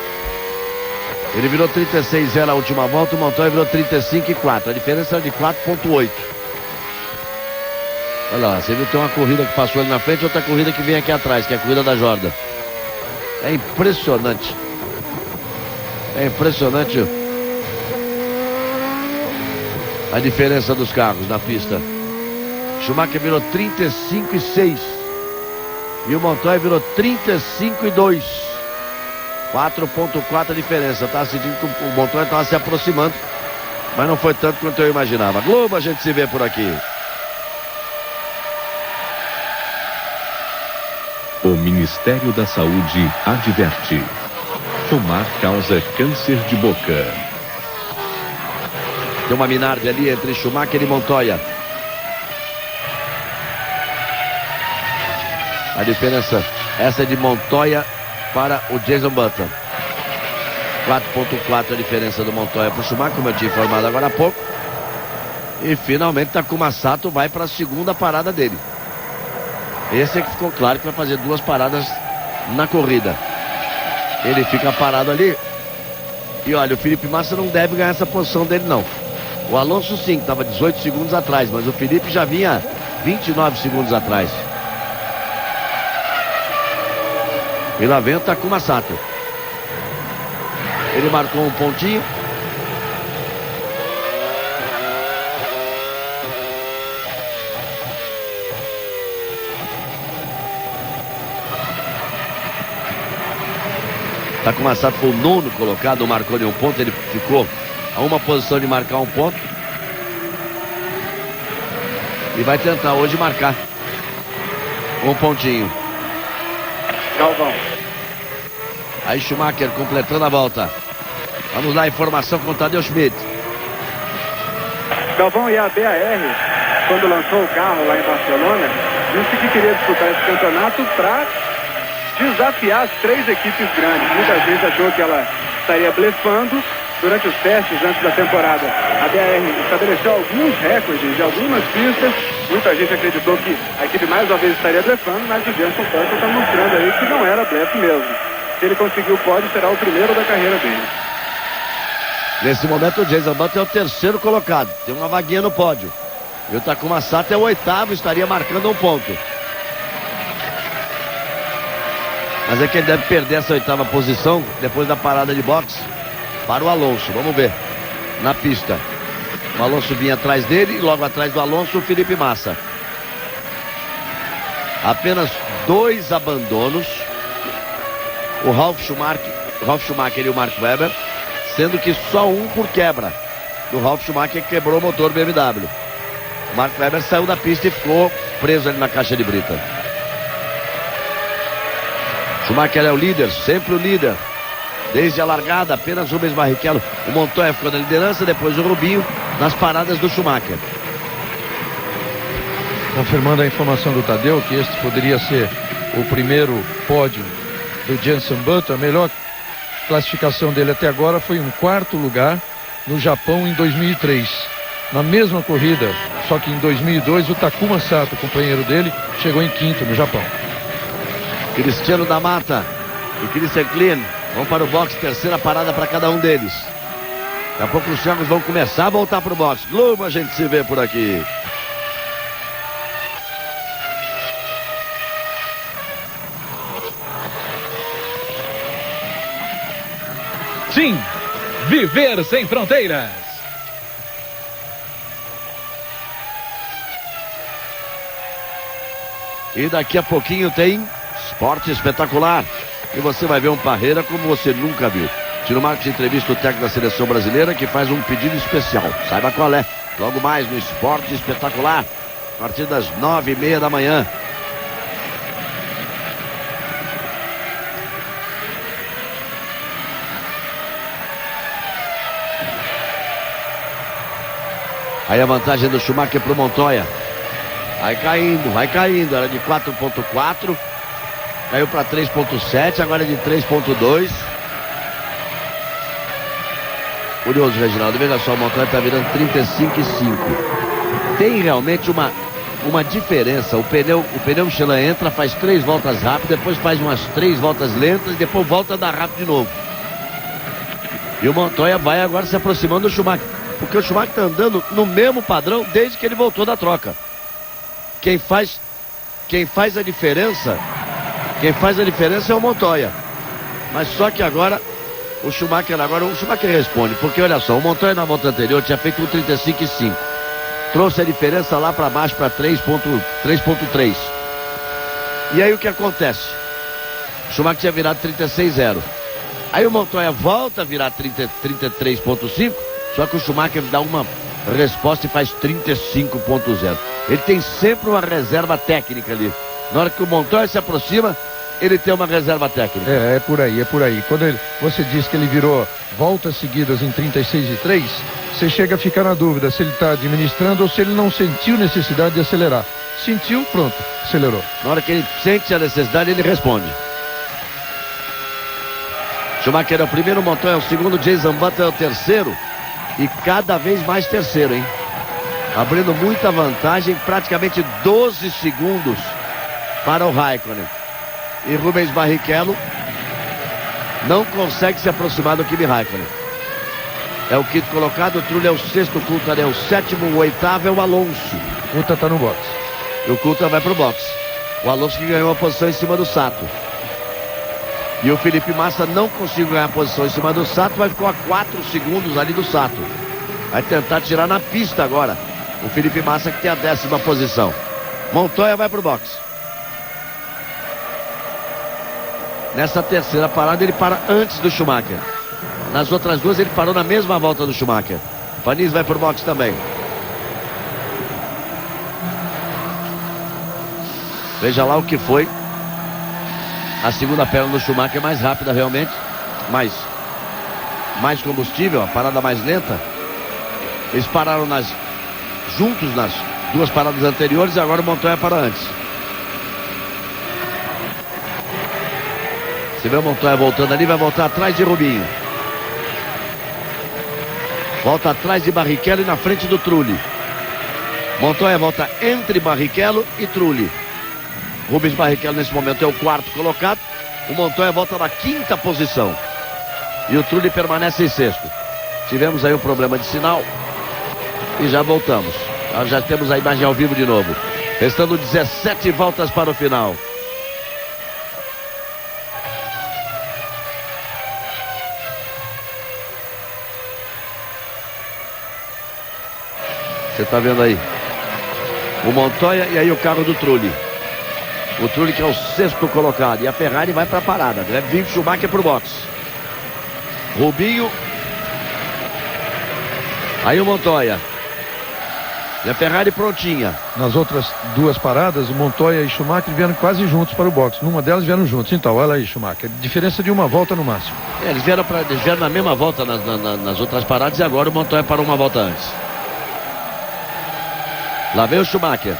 Ele virou 36,0 a última volta, o Montoya virou 35,4. A diferença era de 4,8. Olha lá, você viu que tem uma corrida que passou ali na frente e outra corrida que vem aqui atrás, que é a corrida da Jordan. É impressionante. É impressionante a diferença dos carros na pista. Schumacher virou 35,6. E o Montoya virou 35,2. 4,4 a diferença. Tá sentindo que o Montoya estava se aproximando, mas não foi tanto quanto eu imaginava. Globo, a gente se vê por aqui. O Ministério da Saúde adverte: fumar causa câncer de boca. Tem uma Minardi ali entre Schumacher e Montoya. A diferença, essa é de Montoya para o Jason Button. 4,4 a diferença do Montoya para o Schumacher, como eu tinha informado agora há pouco. E finalmente Takuma Sato vai para a segunda parada dele. Esse é que ficou claro que vai fazer 2 paradas na corrida. Ele fica parado ali. E olha, o Felipe Massa não deve ganhar essa posição dele não. O Alonso sim, estava 18 segundos atrás, mas o Felipe já vinha 29 segundos atrás. E lá vem o Takuma Sato. Ele marcou um pontinho. Takuma Sato foi o 9º colocado, não marcou nenhum ponto. Ele ficou a uma posição de marcar um ponto. E vai tentar hoje marcar um pontinho. Galvão. Aí Schumacher completando a volta. Vamos lá, informação com o Tadeu Schmidt. Galvão, e a BAR, quando lançou o carro lá em Barcelona, disse que queria disputar esse campeonato para desafiar as 3 equipes grandes. Muita gente achou que ela estaria blefando durante os testes antes da temporada. A BAR estabeleceu alguns recordes de algumas pistas. Muita gente acreditou que a equipe mais uma vez estaria blefando, mas o Jenson Button está mostrando aí que não era blefe mesmo. Se ele conseguir o pódio, será o primeiro da carreira dele. Nesse momento o Jason Button é o 3º colocado. Tem uma vaguinha no pódio. E o Takuma Sato é o 8º, estaria marcando um ponto. Mas é que ele deve perder essa 8ª posição depois da parada de boxe para o Alonso. Vamos ver na pista. O Alonso vinha atrás dele e logo atrás do Alonso o Felipe Massa. Apenas 2 abandonos. O Ralf Schumacher e o Mark Webber, sendo que só um por quebra. O Ralf Schumacher quebrou o motor BMW. O Mark Webber saiu da pista e ficou preso ali na caixa de brita. Schumacher é o líder, sempre o líder. Desde a largada, apenas Rubens Barrichello. O Montoya ficou na liderança, depois o Rubinho nas paradas do Schumacher. Confirmando a informação do Tadeu, que este poderia ser o primeiro pódio do Jenson Button. A melhor classificação dele até agora foi um 4º lugar no Japão em 2003. Na mesma corrida, só que em 2002, o Takuma Sato, companheiro dele, chegou em 5º no Japão. Cristiano da Mata e Christian Klein vão para o boxe, 3ª parada para cada um deles. Daqui a pouco os jogos vão começar a voltar para o boxe. Globo, a gente se vê por aqui. TIM, viver sem fronteiras. E daqui a pouquinho tem Esporte Espetacular. E você vai ver um Parreira como você nunca viu. Tino Marcos entrevista o técnico da seleção brasileira que faz um pedido especial. Saiba qual é. Logo mais no Esporte Espetacular. A partir das 9h30 da manhã. Aí a vantagem do Schumacher pro Montoya. Vai caindo. Era de 4.4. Caiu para 3.7, agora é de 3.2. Curioso, Reginaldo. Veja só, o Montoya está virando 35,5. Tem realmente uma diferença. O pneu Michelin entra, faz 3 voltas rápidas, depois faz umas 3 voltas lentas e depois volta a dar rápido de novo. E o Montoya vai agora se aproximando do Schumacher. Porque o Schumacher está andando no mesmo padrão desde que ele voltou da troca. Quem faz a diferença é o Montoya. Mas só que agora o Schumacher responde. Porque olha só, o Montoya na volta anterior tinha feito um 35,5. Trouxe a diferença lá para baixo para 3.3. E aí o que acontece? O Schumacher tinha virado 36,0. Aí o Montoya volta a virar 33,5. Só que o Schumacher dá uma resposta e faz 35,0. Ele tem sempre uma reserva técnica ali. Na hora que o Montoya se aproxima, ele tem uma reserva técnica. É por aí. Quando você diz que ele virou voltas seguidas em 36,3, você chega a ficar na dúvida se ele está administrando ou se ele não sentiu necessidade de acelerar. Sentiu, pronto, acelerou. Na hora que ele sente a necessidade, ele responde. Schumacher é o primeiro, Montoya é o segundo, Jason Button é o terceiro. E cada vez mais terceiro, hein? Abrindo muita vantagem, praticamente 12 segundos para o Raikkonen. E Rubens Barrichello não consegue se aproximar do Kimi Raikkonen. É o quinto colocado, o Trulli é o sexto, o Coulthard é o sétimo, o oitavo é o Alonso. O Coulthard está no box. E o Coulthard vai pro box. O Alonso que ganhou a posição em cima do Sato. E o Felipe Massa não conseguiu ganhar a posição em cima do Sato, mas ficou a 4 segundos ali do Sato. Vai tentar tirar na pista agora. O Felipe Massa que tem a 10ª posição. Montoya vai pro box. Nessa terceira parada ele para antes do Schumacher. Nas outras duas ele parou na mesma volta do Schumacher. Panis vai pro box também. Veja lá o que foi. A segunda perna do Schumacher é mais rápida realmente. Mais combustível, a parada mais lenta. Eles pararam juntos nas duas paradas anteriores e agora o Montoya para antes. Você vê o Montoya voltando ali, vai voltar atrás de Rubinho. Volta atrás de Barrichello e na frente do Trulli. Montoya volta entre Barrichello e Trulli. Rubens Barrichello nesse momento é o quarto colocado. O Montoya volta na 5ª posição. E o Trulli permanece em sexto. Tivemos aí um problema de sinal. E já voltamos. Já temos a imagem ao vivo de novo. Restando 17 voltas para o final. Você está vendo aí o Montoya e aí o carro do Trulli. O Trulli que é o sexto colocado. E a Ferrari vai para a parada. Deve vir o Schumacher para o box. Rubinho. Aí o Montoya. E a Ferrari prontinha. Nas outras duas paradas, o Montoya e Schumacher vieram quase juntos para o box. Numa delas vieram juntos. Então, olha aí, Schumacher. Diferença de uma volta no máximo. Eles vieram na mesma volta nas outras paradas e agora o Montoya parou uma volta antes. Lá vem o Schumacher.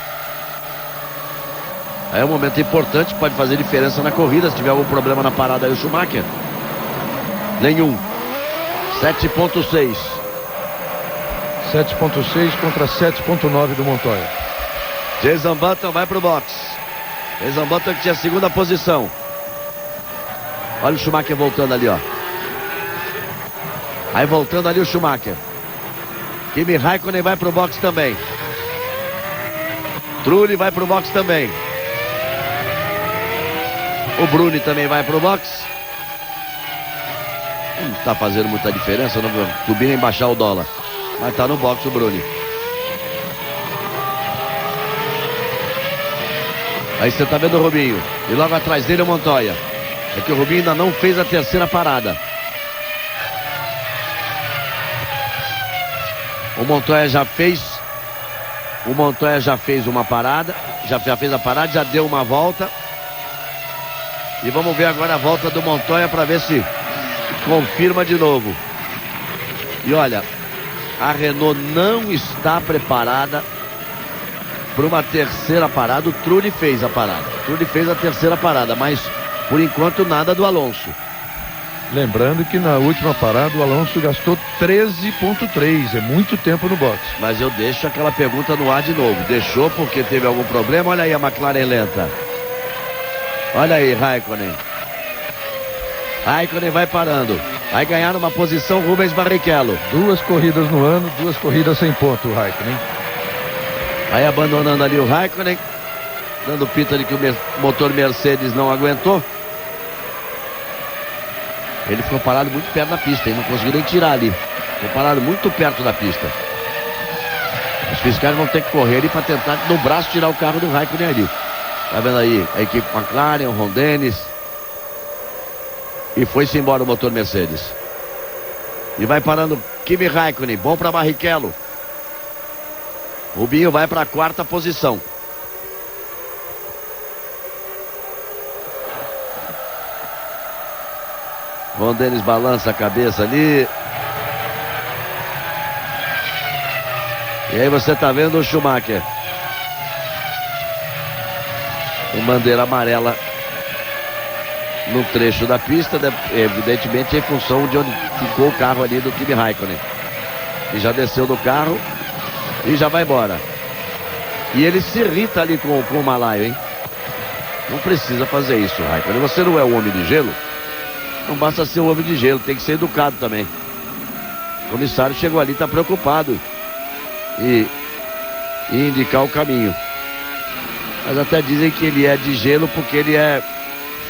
Aí é um momento importante, pode fazer diferença na corrida. Se tiver algum problema na parada aí o Schumacher. Nenhum. 7.6. 7.6 contra 7.9 do Montoya. Jason Button vai pro box. Jason Button que tinha a 2ª posição. Olha o Schumacher voltando ali, ó. Aí voltando ali o Schumacher. Kimi Raikkonen vai pro box também. Trulli vai pro box também. O Bruni também vai pro box. tá fazendo muita diferença, não subir nem baixar o dólar. Mas tá no box o Bruni. Aí você tá vendo o Rubinho. E logo atrás dele o Montoya. É que o Rubinho ainda não fez a terceira parada. O Montoya já fez. O Montoya já fez uma parada. Já fez a parada, já deu uma volta. E vamos ver agora a volta do Montoya para ver se confirma de novo. E olha, a Renault não está preparada para uma terceira parada. O Trulli fez a parada. O Trulli fez a terceira parada, mas por enquanto nada do Alonso. Lembrando que na última parada o Alonso gastou 13,3. É muito tempo no box. Mas eu deixo aquela pergunta no ar de novo. Deixou porque teve algum problema? Olha aí a McLaren lenta. Olha aí, Raikkonen. Raikkonen vai parando. Vai ganhar uma posição Rubens Barrichello. 2 corridas no ano, 2 corridas sem ponto, o Raikkonen. Aí abandonando ali o Raikkonen. Dando pita de que o motor Mercedes não aguentou. Ele ficou parado muito perto da pista, hein? Não conseguiu nem tirar ali. Ficou parado muito perto da pista. Os fiscais vão ter que correr ali para tentar no braço tirar o carro do Raikkonen ali. Tá vendo aí? A equipe McLaren, o Ron Dennis. E foi-se embora o motor Mercedes. E vai parando Kimi Raikkonen. Bom para Barrichello. Rubinho vai para a 4ª posição. Ron Dennis balança a cabeça ali. E aí você tá vendo o Schumacher. Com bandeira amarela no trecho da pista, evidentemente em função de onde ficou o carro ali do Kimi Raikkonen. E já desceu do carro e já vai embora. E ele se irrita ali com o Malaio, hein? Não precisa fazer isso, Raikkonen. Você não é um homem de gelo? Não basta ser um homem de gelo, tem que ser educado também. O comissário chegou ali, está preocupado e indicar o caminho. Mas até dizem que ele é de gelo porque ele é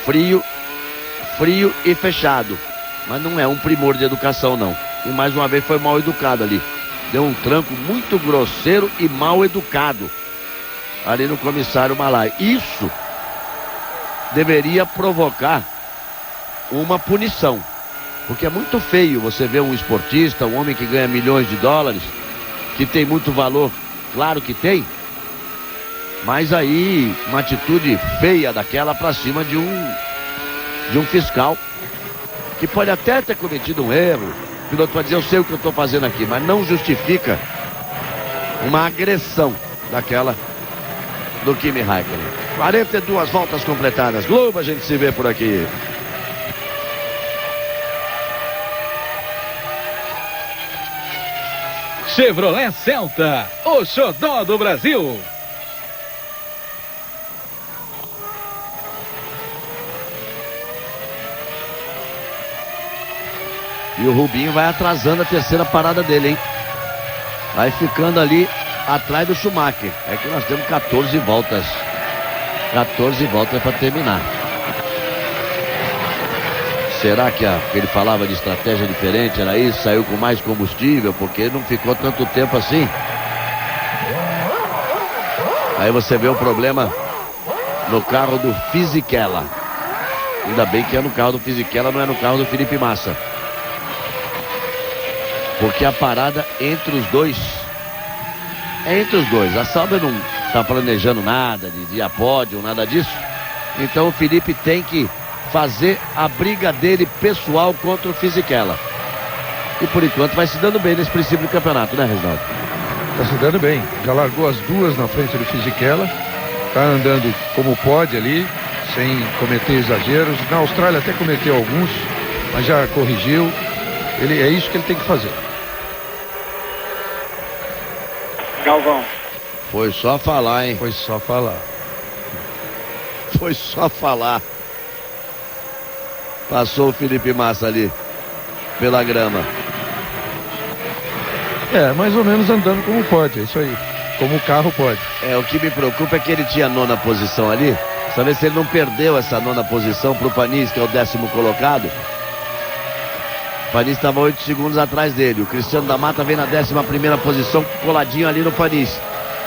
frio e fechado. Mas não é um primor de educação, não. E mais uma vez foi mal educado ali. Deu um tranco muito grosseiro e mal educado ali no comissário Malaio. Isso deveria provocar uma punição, porque é muito feio você ver um esportista, um homem que ganha milhões de dólares, que tem muito valor, claro que tem, mas aí uma atitude feia daquela para cima de um fiscal, que pode até ter cometido um erro. O piloto pode dizer, eu sei o que eu estou fazendo aqui, mas não justifica uma agressão daquela do Kimi Raikkonen. 42 voltas completadas. Globo, a gente se vê por aqui. Chevrolet Celta, o xodó do Brasil. E o Rubinho vai atrasando a terceira parada dele, hein? Vai ficando ali atrás do Schumacher. É que nós temos 14 voltas. 14 voltas para terminar. Será que ele falava de estratégia diferente? Era isso? Saiu com mais combustível? Porque não ficou tanto tempo assim. Aí você vê o problema no carro do Fisichella. Ainda bem que é no carro do Fisichella, não é no carro do Felipe Massa. Porque a parada entre os dois é entre os dois. A Sauber não está planejando nada de ir a pódio, nada disso. Então o Felipe tem que fazer a briga dele pessoal contra o Fisichella. E por enquanto vai se dando bem nesse princípio do campeonato, né, Reginaldo? Está se dando bem. Já largou as duas na frente do Fisichella. Está andando como pode ali, sem cometer exageros. Na Austrália até cometeu alguns, mas já corrigiu. É isso que ele tem que fazer. Galvão. Foi só falar, hein? Foi só falar. Foi só falar. Passou o Felipe Massa ali pela grama. É, mais ou menos andando como pode, é isso aí. Como o carro pode. O que me preocupa é que ele tinha a 9ª posição ali. Saber se ele não perdeu essa 9ª posição pro Panis, que é o 10º colocado, Panis estava 8 segundos atrás dele. O Cristiano da Mata vem na 11ª posição, coladinho ali no Panis.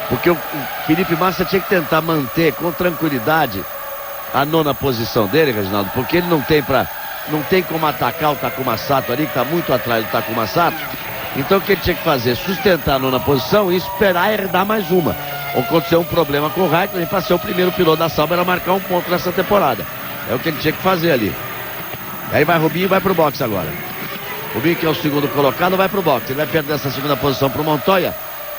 Porque o Felipe Massa tinha que tentar manter com tranquilidade a 9ª posição dele, Reginaldo, porque ele não tem como atacar o Takuma Sato ali, que está muito atrás do Takuma Sato. Então o que ele tinha que fazer? Sustentar a 9ª posição e esperar herdar mais uma. Aconteceu um problema com o Raikkonen para ser o primeiro piloto da Sauber a marcar um ponto nessa temporada. É o que ele tinha que fazer ali. Aí vai Rubinho e vai pro boxe agora. Rubinho, que é o segundo colocado, vai pro boxe. Ele vai perder essa 2ª posição pro Montoya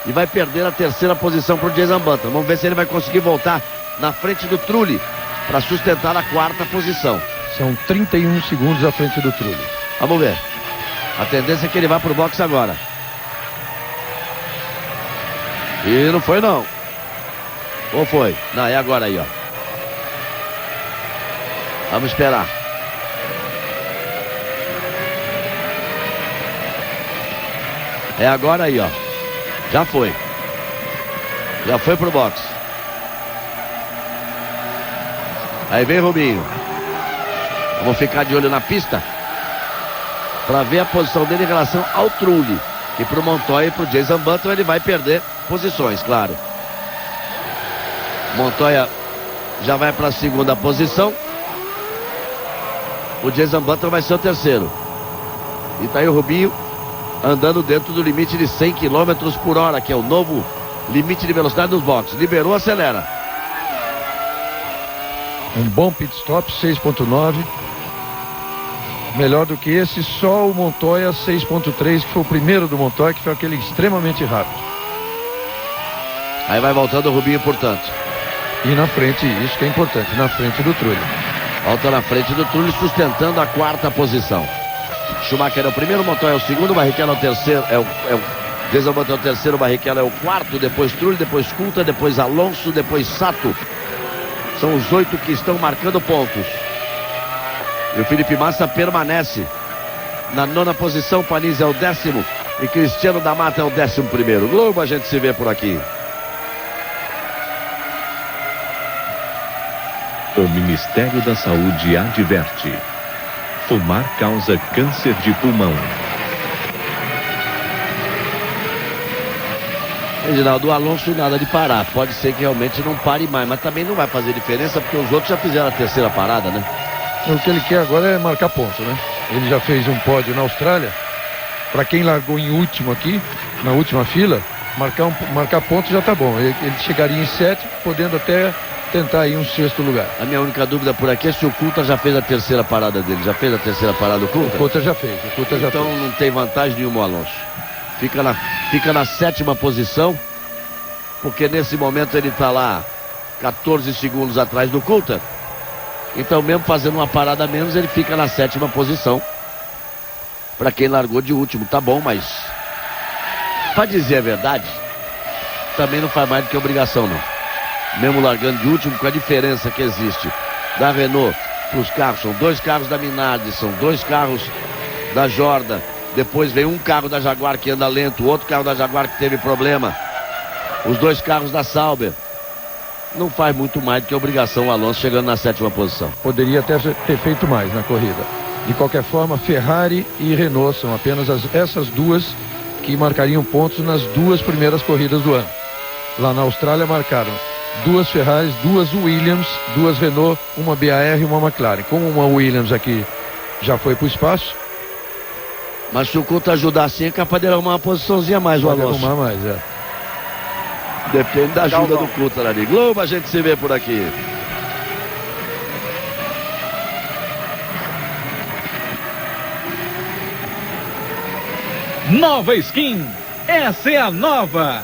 e vai perder a 3ª posição pro Jason Button. Vamos ver se ele vai conseguir voltar na frente do Trulli para sustentar a 4ª posição. São 31 segundos à frente do Trulli. Vamos ver. A tendência é que ele vá pro boxe agora. E não foi não. Ou foi? Não, é agora aí, ó. Vamos esperar. É agora aí, ó. Já foi. Já foi pro boxe. Aí vem Rubinho. Vamos ficar de olho na pista para ver a posição dele em relação ao Trulli. Que pro Montoya e pro Jason Button ele vai perder posições, claro. Montoya já vai para a 2ª posição. O Jason Button vai ser o 3º. E tá aí o Rubinho andando dentro do limite de 100 km por hora, que é o novo limite de velocidade dos boxes. Liberou, acelera. Um bom pit stop, 6.9. Melhor do que esse, só o Montoya 6.3, que foi o primeiro do Montoya, que foi aquele extremamente rápido. Aí vai voltando o Rubinho, portanto. E na frente, isso que é importante, na frente do Trulli. Volta na frente do Trulli, sustentando a 4ª posição. Schumacher é o primeiro, Montoya é o segundo, Barrichello é o terceiro, Jason Button é o terceiro, Barrichello é o 4º, depois Trulli, depois Coulthard, depois Alonso, depois Sato. São os 8 que estão marcando pontos. E o Felipe Massa permanece na 9ª posição, Panis é o 10º e Cristiano da Mata é o 11º. Globo, a gente se vê por aqui. O Ministério da Saúde adverte: fumar causa câncer de pulmão. Reginaldo, o Alonso nada de parar. Pode ser que realmente não pare mais, mas também não vai fazer diferença porque os outros já fizeram a 3ª parada, né? O que ele quer agora é marcar ponto, né? Ele já fez um pódio na Austrália. Para quem largou em último aqui, na última fila, marcar ponto já tá bom. Ele chegaria em 7º, podendo até tentar aí um 6º lugar. A minha única dúvida por aqui é se o Coulthard já fez a 3ª parada dele. Já fez a 3ª parada do Coulthard? O Coulthard já fez. Então não tem vantagem nenhuma o Alonso. Fica na 7ª posição, porque nesse momento ele está lá 14 segundos atrás do Coulthard. Então mesmo fazendo uma parada a menos, ele fica na 7ª posição. Para quem largou de último, tá bom, mas para dizer a verdade, também não faz mais do que obrigação não. Mesmo largando de último, com a diferença que existe da Renault para os carros, são 2 carros da Minardi, são 2 carros da Jordan, depois vem um carro da Jaguar que anda lento, outro carro da Jaguar que teve problema, os 2 carros da Sauber. Não faz muito mais do que obrigação o Alonso chegando na 7ª posição. Poderia até ter feito mais na corrida. De qualquer forma, Ferrari e Renault são apenas essas duas que marcariam pontos nas 2 primeiras corridas do ano. Lá na Austrália marcaram 2 Ferraris, 2 Williams, 2 Renault, uma BAR e uma McLaren. Como uma Williams aqui já foi para o espaço. Mas se o Coulthard ajudar assim, é capaz de arrumar uma posiçãozinha a mais, o Alonso. Arrumar mais, é. Depende da ajuda do Coulthard ali. Globo, a gente se vê por aqui. Nova skin, essa é a nova.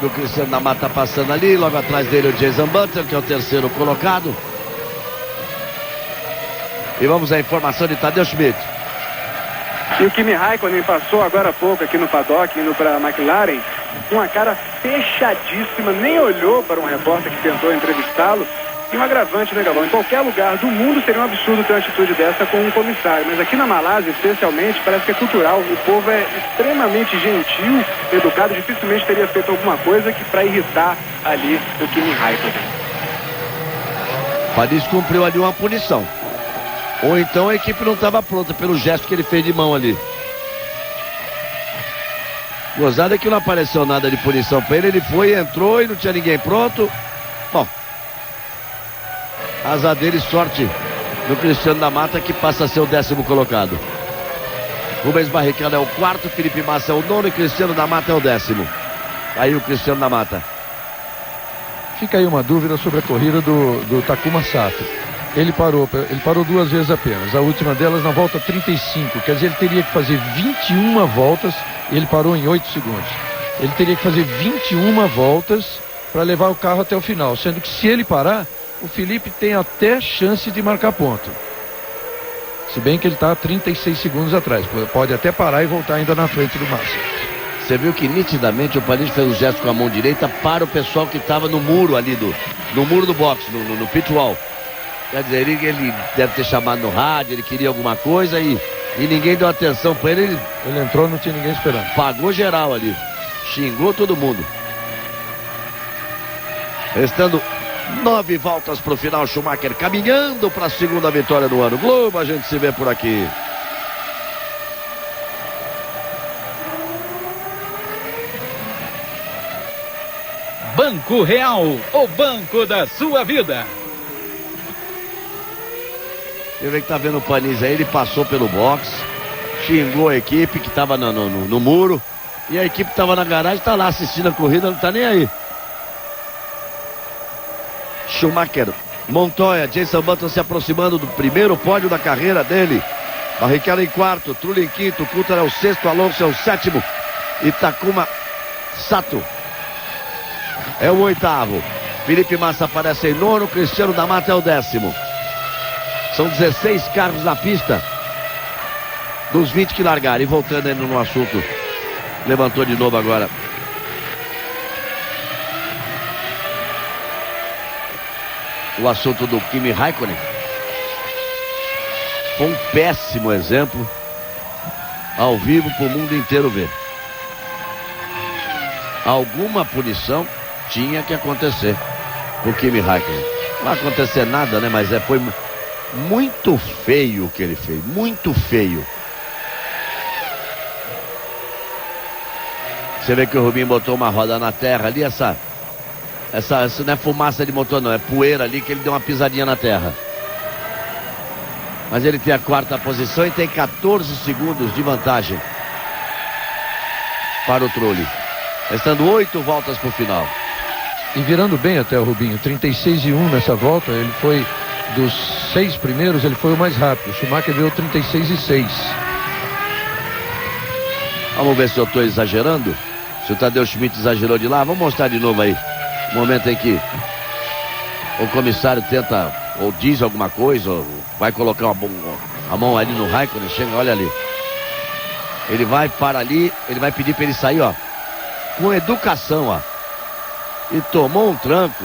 O Cristiano da Mata passando ali, logo atrás dele o Jason Button, que é o 3º colocado. E vamos à informação de Tadeu Schmidt. E o Kimi Raikkonen passou agora há pouco aqui no paddock, indo para a McLaren, com a cara fechadíssima, nem olhou para um repórter que tentou entrevistá-lo. E um agravante, né, Galvão? Em qualquer lugar do mundo seria um absurdo ter uma atitude dessa com um comissário. Mas aqui na Malásia, especialmente, parece que é cultural. O povo é extremamente gentil, educado, dificilmente teria feito alguma coisa que para irritar ali o Kimi Raikkonen. Paris cumpriu ali uma punição. Ou então a equipe não estava pronta pelo gesto que ele fez de mão ali. Gozada que não apareceu nada de punição para ele. Ele foi, entrou e não tinha ninguém pronto. Bom, azar dele, sorte do Cristiano da Mata, que passa a ser o 10º colocado. Rubens Barrichello é o 4º, Felipe Massa é o 9º e Cristiano da Mata é o 10º. Aí o Cristiano da Mata. Fica aí uma dúvida sobre a corrida do Takuma Sato. Ele parou 2 vezes apenas. A última delas na volta 35. Quer dizer, ele teria que fazer 21 voltas e ele parou em 8 segundos. Ele teria que fazer 21 voltas para levar o carro até o final. Sendo que se ele parar, o Felipe tem até chance de marcar ponto. Se bem que ele está 36 segundos atrás. Pode até parar e voltar ainda na frente do Massa. Você viu que nitidamente o Paris fez um gesto com a mão direita para o pessoal que estava no muro ali, no muro do boxe, no pit wall. Quer dizer, ele deve ter chamado no rádio, ele queria alguma coisa e ninguém deu atenção para ele. Ele entrou, não tinha ninguém esperando. Pagou geral ali, xingou todo mundo. Restando 9 voltas para o final, Schumacher caminhando para a segunda vitória do ano. Globo, a gente se vê por aqui. Banco Real, o banco da sua vida. Você vê que tá vendo o Panis aí, ele passou pelo box, xingou a equipe que tava no muro, e a equipe tava na garagem, tá lá assistindo a corrida, não tá nem aí. Schumacher, Montoya, Jenson Button se aproximando do primeiro pódio da carreira dele. Barrichello em 4º, Trulli em 5º, Coulthard é o 6º, Alonso é o 7º e Takuma Sato é o 8º. Felipe Massa aparece em 9º, Cristiano da Mata é o 10º. São 16 carros na pista dos 20 que largaram. E voltando ainda no assunto, levantou de novo agora. O assunto do Kimi Raikkonen. Foi um péssimo exemplo ao vivo para o mundo inteiro ver. Alguma punição tinha que acontecer com o Kimi Raikkonen. Não vai acontecer nada, né? Mas foi muito feio o que ele fez. Muito feio. Você vê que o Rubinho botou uma roda na terra ali. Essa não é fumaça de motor, não. É poeira ali que ele deu uma pisadinha na terra. Mas ele tem a 4ª posição e tem 14 segundos de vantagem para o Trulli. Restando 8 voltas para o final. E virando bem até o Rubinho. 36,1 nessa volta. Ele foi dos 6 primeiros, ele foi o mais rápido. O Schumacher deu 36,6. Vamos ver se eu estou exagerando. Se o Tadeu Schmidt exagerou de lá. Vamos mostrar de novo aí. O momento em que o comissário tenta, ou diz alguma coisa, ou vai colocar a mão ali no Raikkonen. Chega, olha ali. Ele vai para ali, ele vai pedir para ele sair, ó. Com educação, ó. E tomou um tranco.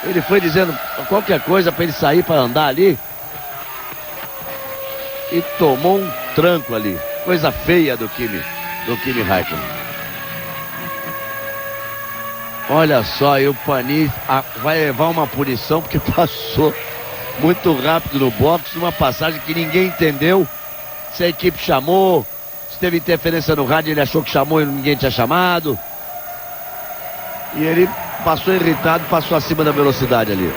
Ele foi dizendo qualquer coisa para ele sair para andar ali. E tomou um tranco ali. Coisa feia do Kimi Raikkonen. Olha só, e o Panis vai levar uma punição porque passou muito rápido no box, numa passagem que ninguém entendeu. Se a equipe chamou, se teve interferência no rádio, ele achou que chamou e ninguém tinha chamado. E ele passou irritado, passou acima da velocidade ali.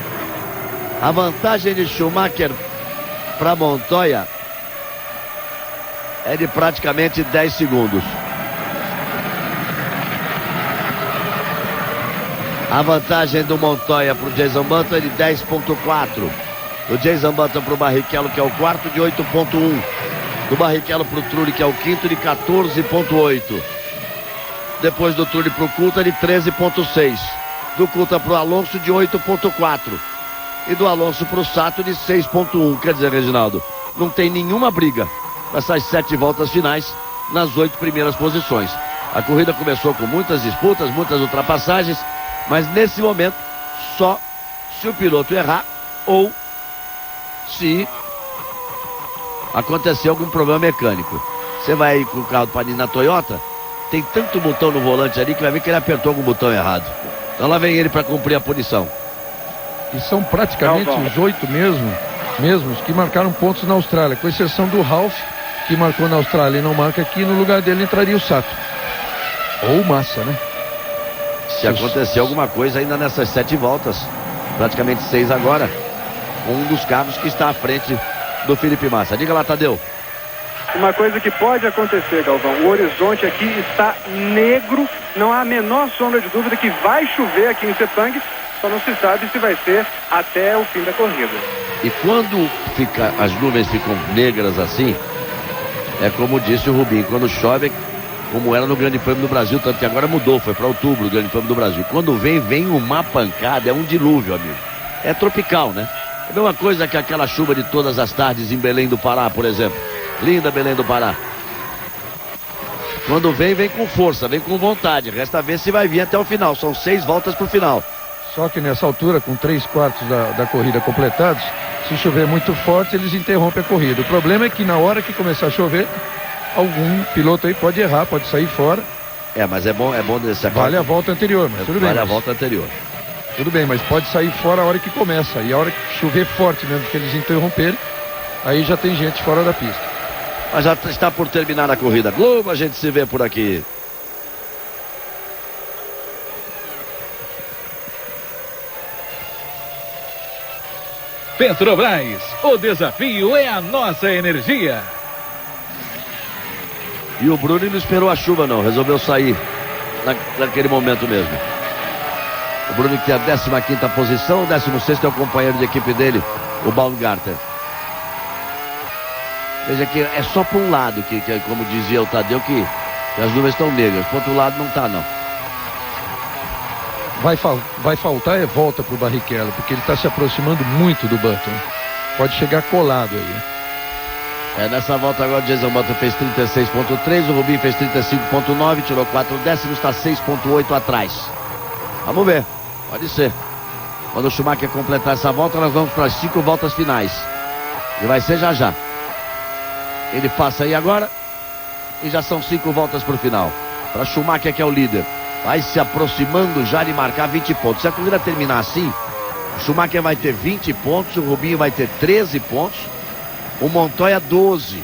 A vantagem de Schumacher para Montoya é de praticamente 10 segundos. A vantagem do Montoya para o Jason Button é de 10,4. Do Jason Button para o Barrichello, que é o 4º, de 8,1. Do Barrichello para o Trulli, que é o 5º, de 14,8. Depois do Trulli para o Coulthard, de 13,6. Do Coulthard para o Alonso, de 8,4. E do Alonso para o Sato, de 6,1. Quer dizer, Reginaldo, não tem nenhuma briga nessas 7 voltas finais nas 8 primeiras posições. A corrida começou com muitas disputas, muitas ultrapassagens, mas nesse momento, só se o piloto errar ou se acontecer algum problema mecânico. Você vai aí com o carro do Panis na Toyota, tem tanto botão no volante ali que vai ver que ele apertou algum botão errado. Então lá vem ele para cumprir a punição. E são praticamente os 8 mesmos que marcaram pontos na Austrália, com exceção do Ralph, que marcou na Austrália e não marca aqui. No lugar dele entraria o Sato. Ou o Massa, né? Se acontecer alguma coisa ainda nessas 7 voltas, praticamente 6 agora, um dos carros que está à frente do Felipe Massa. Diga lá, Tadeu. Uma coisa que pode acontecer, Galvão, o horizonte aqui está negro, não há a menor sombra de dúvida que vai chover aqui em Sepang, só não se sabe se vai ser até o fim da corrida. E quando as nuvens ficam negras assim, é como disse o Rubinho, quando chove, como era no Grande Prêmio do Brasil, tanto que agora mudou, foi para outubro o Grande Prêmio do Brasil. Quando vem uma pancada, é um dilúvio, amigo. É tropical, né? É a mesma coisa que aquela chuva de todas as tardes em Belém do Pará, por exemplo. Linda Belém do Pará. Quando vem com força, vem com vontade. Resta ver se vai vir até o final. São 6 voltas pro final. Só que nessa altura, com 3/4 da corrida completados, se chover muito forte, eles interrompem a corrida. O problema é que na hora que começar a chover, algum piloto aí pode errar, pode sair fora. Mas é bom desse Vale a volta anterior, mas tudo bem. Vale a volta anterior. Tudo bem, mas pode sair fora a hora que começa. E a hora que chover forte mesmo, que eles interromperem, aí já tem gente fora da pista. Mas já está por terminar a corrida Globo, a gente se vê por aqui. Petrobras, o desafio é a nossa energia. E o Bruno não esperou a chuva não, resolveu sair naquele momento mesmo. O Bruno que tem a 15ª posição, o 16º é o companheiro de equipe dele, o Baumgartner. Veja que é só para um lado, que como dizia o Tadeu, que as nuvens estão negras. Para outro lado não está, não. Vai faltar volta para o Barrichello, porque ele está se aproximando muito do Button. Pode chegar colado aí. Nessa volta agora o Jason Button fez 36.3, o Rubinho fez 35.9, tirou 4 décimos, está 6.8 atrás. Vamos ver, pode ser. Quando o Schumacher completar essa volta, nós vamos para as 5 voltas finais. E vai ser já. Ele passa aí agora e já são 5 voltas para o final. Para Schumacher, que é o líder, vai se aproximando já de marcar 20 pontos. Se a corrida terminar assim, o Schumacher vai ter 20 pontos, o Rubinho vai ter 13 pontos, o Montoya 12.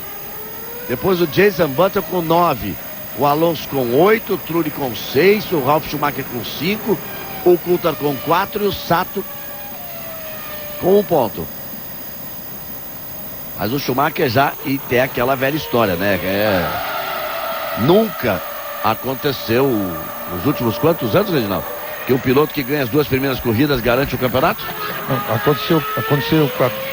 Depois o Jason Button com 9, o Alonso com 8, o Trulli com 6, o Ralf Schumacher com 5, o Coulthard com 4 e o Sato com 1 ponto. Mas o Schumacher já, e tem aquela velha história, né? Nunca aconteceu nos últimos quantos anos, Reginaldo? Que um piloto que ganha as 2 primeiras corridas garante o campeonato? Não, aconteceu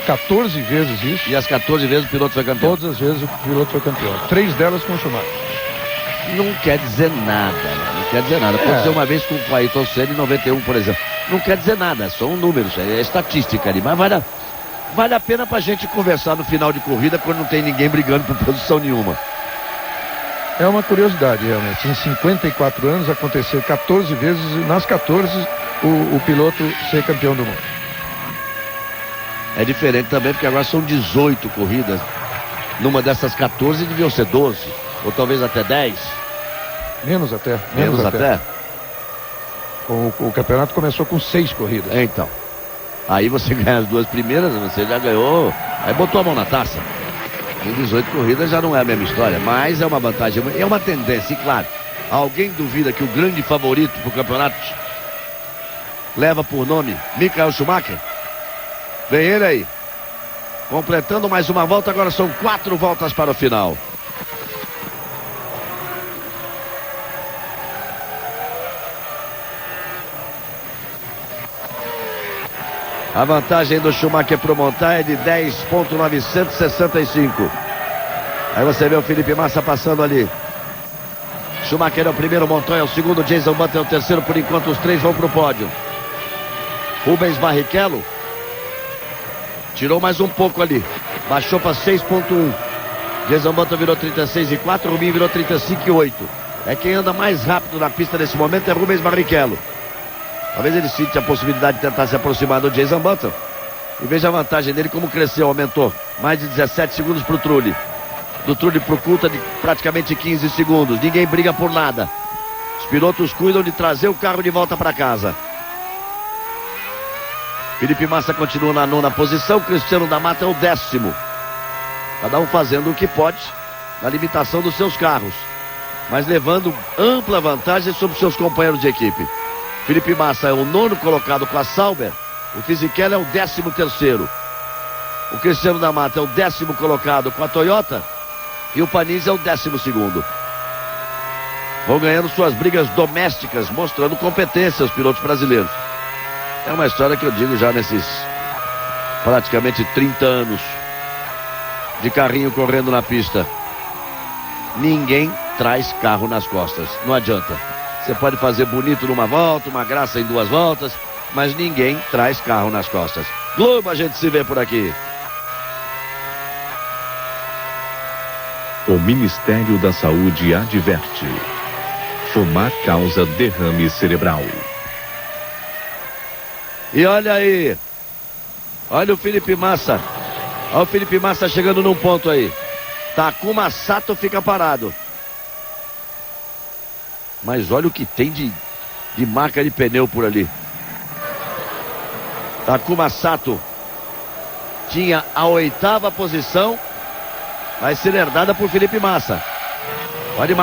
14 vezes isso. E as 14 vezes o piloto foi campeão? Todas as vezes o piloto foi campeão. 3 delas com o Schumacher. Não quer dizer nada, né? Não quer dizer nada. Pode ser uma vez com o Ayrton Senna em 91, por exemplo. Não quer dizer nada, são números, é estatística ali. Mas vale a pena pra gente conversar no final de corrida quando não tem ninguém brigando por posição nenhuma. É uma curiosidade, realmente. Em 54 anos aconteceu 14 vezes e nas 14 o piloto ser campeão do mundo. É diferente também porque agora são 18 corridas. Numa dessas 14 deviam ser 12, ou talvez até 10. Menos até. Menos até? O campeonato começou com 6 corridas. Então. Aí você ganha as 2 primeiras, você já ganhou. Aí botou a mão na taça. Em 18 corridas já não é a mesma história, mas é uma vantagem, é uma tendência, e claro, alguém duvida que o grande favorito para o campeonato leva por nome Michael Schumacher? Vem ele aí, completando mais uma volta, agora são 4 voltas para o final. A vantagem do Schumacher pro Montoya é de 10.965. Aí você vê o Felipe Massa passando ali. Schumacher é o primeiro, Montoya é o segundo, Jason Button é o terceiro. Por enquanto os 3 vão pro pódio. Rubens Barrichello tirou mais um pouco ali, baixou para 6.1. Jason Button virou 36.4, Rubinho virou 35.8. É quem anda mais rápido na pista nesse momento é Rubens Barrichello. Talvez ele sinta a possibilidade de tentar se aproximar do Jason Button. E veja a vantagem dele como cresceu, aumentou. Mais de 17 segundos para o Trulli. Do Trulli para o Coulthard de praticamente 15 segundos. Ninguém briga por nada. Os pilotos cuidam de trazer o carro de volta para casa. Felipe Massa continua na 9ª posição, Cristiano da Mata é o 10º. Cada um fazendo o que pode, na limitação dos seus carros, mas levando ampla vantagem sobre seus companheiros de equipe. Felipe Massa é o 9º colocado com a Sauber, o Fisichella é o 13º. O Cristiano da Mata é o 10º colocado com a Toyota e o Panizzi é o 12º. Vão ganhando suas brigas domésticas, mostrando competência aos pilotos brasileiros. É uma história que eu digo já nesses praticamente 30 anos de carrinho correndo na pista. Ninguém traz carro nas costas, não adianta. Você pode fazer bonito numa volta, uma graça em 2 voltas, mas ninguém traz carro nas costas. Globo, a gente se vê por aqui. O Ministério da Saúde adverte: fumar causa derrame cerebral. E olha aí, olha o Felipe Massa. Olha o Felipe Massa chegando num ponto aí. Takuma Sato fica parado. Mas olha o que tem de marca de pneu por ali. Takuma Sato tinha a 8ª posição, vai ser herdada por Felipe Massa. Pode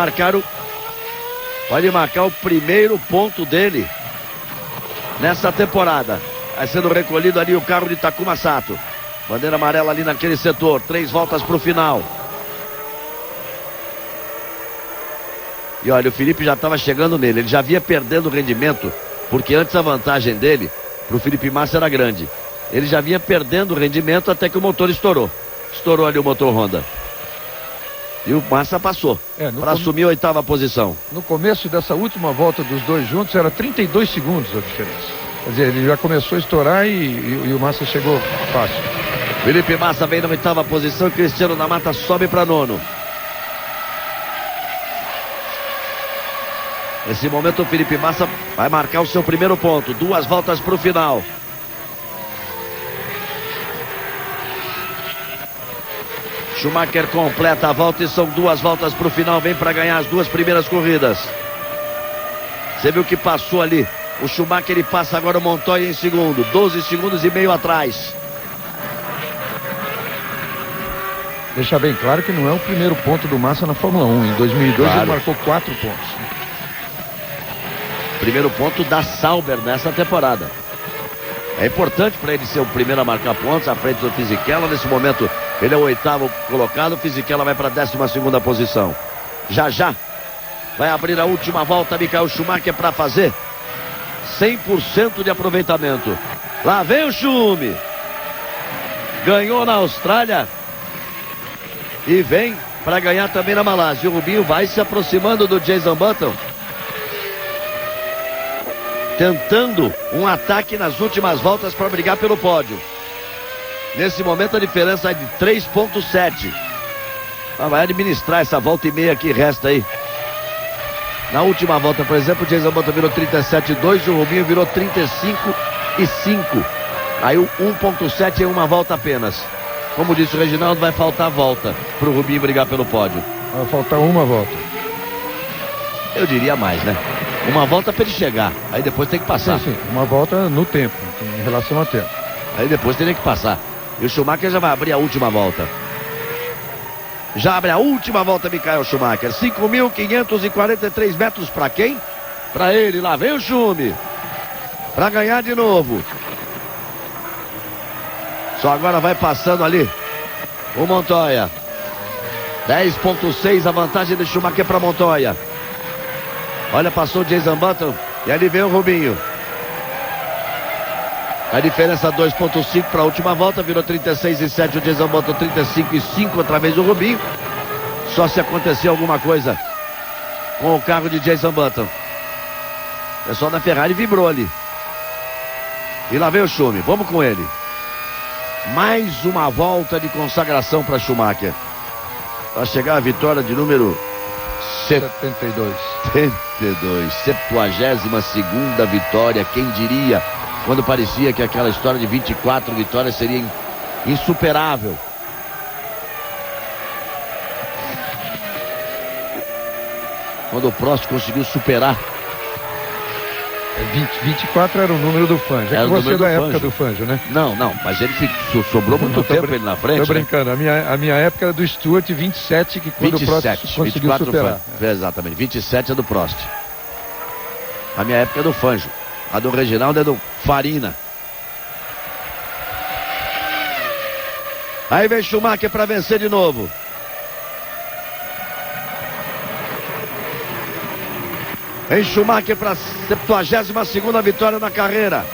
marcar o primeiro ponto dele nessa temporada. Vai sendo recolhido ali o carro de Takuma Sato. Bandeira amarela ali naquele setor. 3 voltas para o final. E olha, o Felipe já estava chegando nele. Ele já vinha perdendo rendimento, porque antes a vantagem dele para o Felipe Massa era grande. Ele já vinha perdendo rendimento até que o motor estourou. Estourou ali o motor Honda. E o Massa passou para assumir a 8ª posição. No começo dessa última volta dos dois juntos era 32 segundos a diferença. Quer dizer, ele já começou a estourar e o Massa chegou fácil. Felipe Massa vem na 8ª posição, Cristiano da Mata sobe para 9º. Nesse momento o Felipe Massa vai marcar o seu primeiro ponto. 2 voltas para o final. Schumacher completa a volta e são 2 voltas para o final. Vem para ganhar as 2 primeiras corridas. Você viu que passou ali. O Schumacher, ele passa agora o Montoya em segundo. 12 segundos e meio atrás. Deixar bem claro que não é o primeiro ponto do Massa na Fórmula 1. Em 2002 ele marcou 4 pontos. Primeiro ponto da Sauber nessa temporada. É importante para ele ser o primeiro a marcar pontos à frente do Fisichella. Nesse momento ele é o 8º colocado. O Fisichella vai para a 12ª posição. Já vai abrir a última volta Michael Schumacher para fazer 100% de aproveitamento. Lá vem o Schumi. Ganhou na Austrália e vem para ganhar também na Malásia. O Rubinho vai se aproximando do Jason Button, tentando um ataque nas últimas voltas para brigar pelo pódio. Nesse momento a diferença é de 3,7. Vai administrar essa volta e meia que resta aí. Na última volta, por exemplo, o Jason Button virou 37,2 e o Rubinho virou 35,5. Aí o 1,7 em uma volta apenas. Como disse o Reginaldo, vai faltar volta para o Rubinho brigar pelo pódio. Vai faltar uma volta. Eu diria mais, né? Uma volta para ele chegar, aí depois tem que passar. Sim, uma volta no tempo, em relação ao tempo. Aí depois teria que passar. E o Schumacher já vai abrir a última volta. Já abre a última volta, Michael Schumacher. 5.543 metros para quem? Para ele. Lá vem o Schumi. Para ganhar de novo. Só agora vai passando ali o Montoya. 10,6 a vantagem do Schumacher para Montoya. Olha, passou o Jason Button e ali vem o Rubinho. A diferença 2,5 para a última volta, virou 36,7 o Jason Button, 35,5 outra vez o Rubinho. Só se acontecer alguma coisa com o carro de Jason Button. O pessoal da Ferrari vibrou ali. E lá vem o Schumi, vamos com ele. Mais uma volta de consagração para Schumacher. Para chegar à vitória de número 72. 72ª vitória, quem diria, quando parecia que aquela história de 24 vitórias seria insuperável. Quando o Prost conseguiu superar 24 era o número do Fangio. É que você é da época do Fangio, né? Não, mas ele sobrou muito tempo ele na frente. Tô brincando, a minha época era do Stuart 27, que quando 27, o Prost conseguiu 24 superar. Exatamente, 27 é do Prost. A minha época é do Fangio. A do Reginaldo é do Farina. Aí vem Schumacher para vencer de novo. Vem Schumacher para a 72ª vitória na carreira.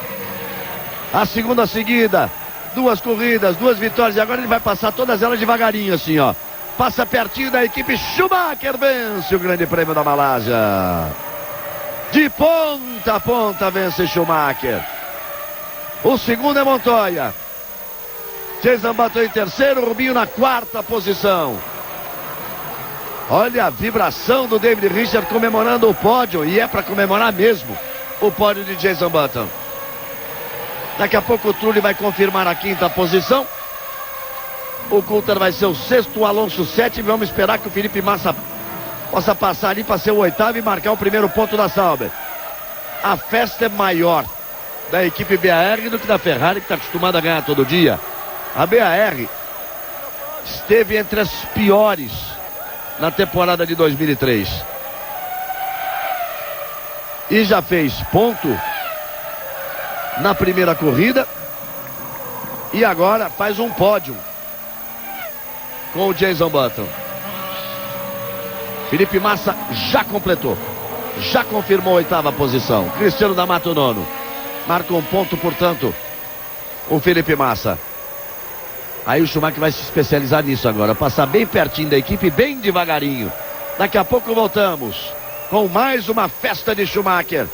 A segunda seguida. 2 corridas, 2 vitórias. E agora ele vai passar todas elas devagarinho assim, ó. Passa pertinho da equipe. Schumacher vence o Grande Prêmio da Malásia. De ponta a ponta vence Schumacher. O segundo é Montoya. Jason Button em terceiro, Rubinho na 4ª posição. Olha a vibração do David Richard comemorando o pódio. E é para comemorar mesmo o pódio de Jason Button. Daqui a pouco o Trulli vai confirmar a 5ª posição. O Coulter vai ser o 6º, o Alonso 7º. Vamos esperar que o Felipe Massa possa passar ali para ser o 8º e marcar o primeiro ponto da Sauber. A festa é maior da equipe BAR do que da Ferrari, que está acostumada a ganhar todo dia. A BAR esteve entre as piores na temporada de 2003. E já fez ponto na primeira corrida. E agora faz um pódio com o Jason Button. Felipe Massa já completou. Já confirmou a 8ª posição. Cristiano D'Amato nono. Marca um ponto, portanto, o Felipe Massa. Aí o Schumacher vai se especializar nisso agora. Passar bem pertinho da equipe, bem devagarinho. Daqui a pouco voltamos com mais uma festa de Schumacher.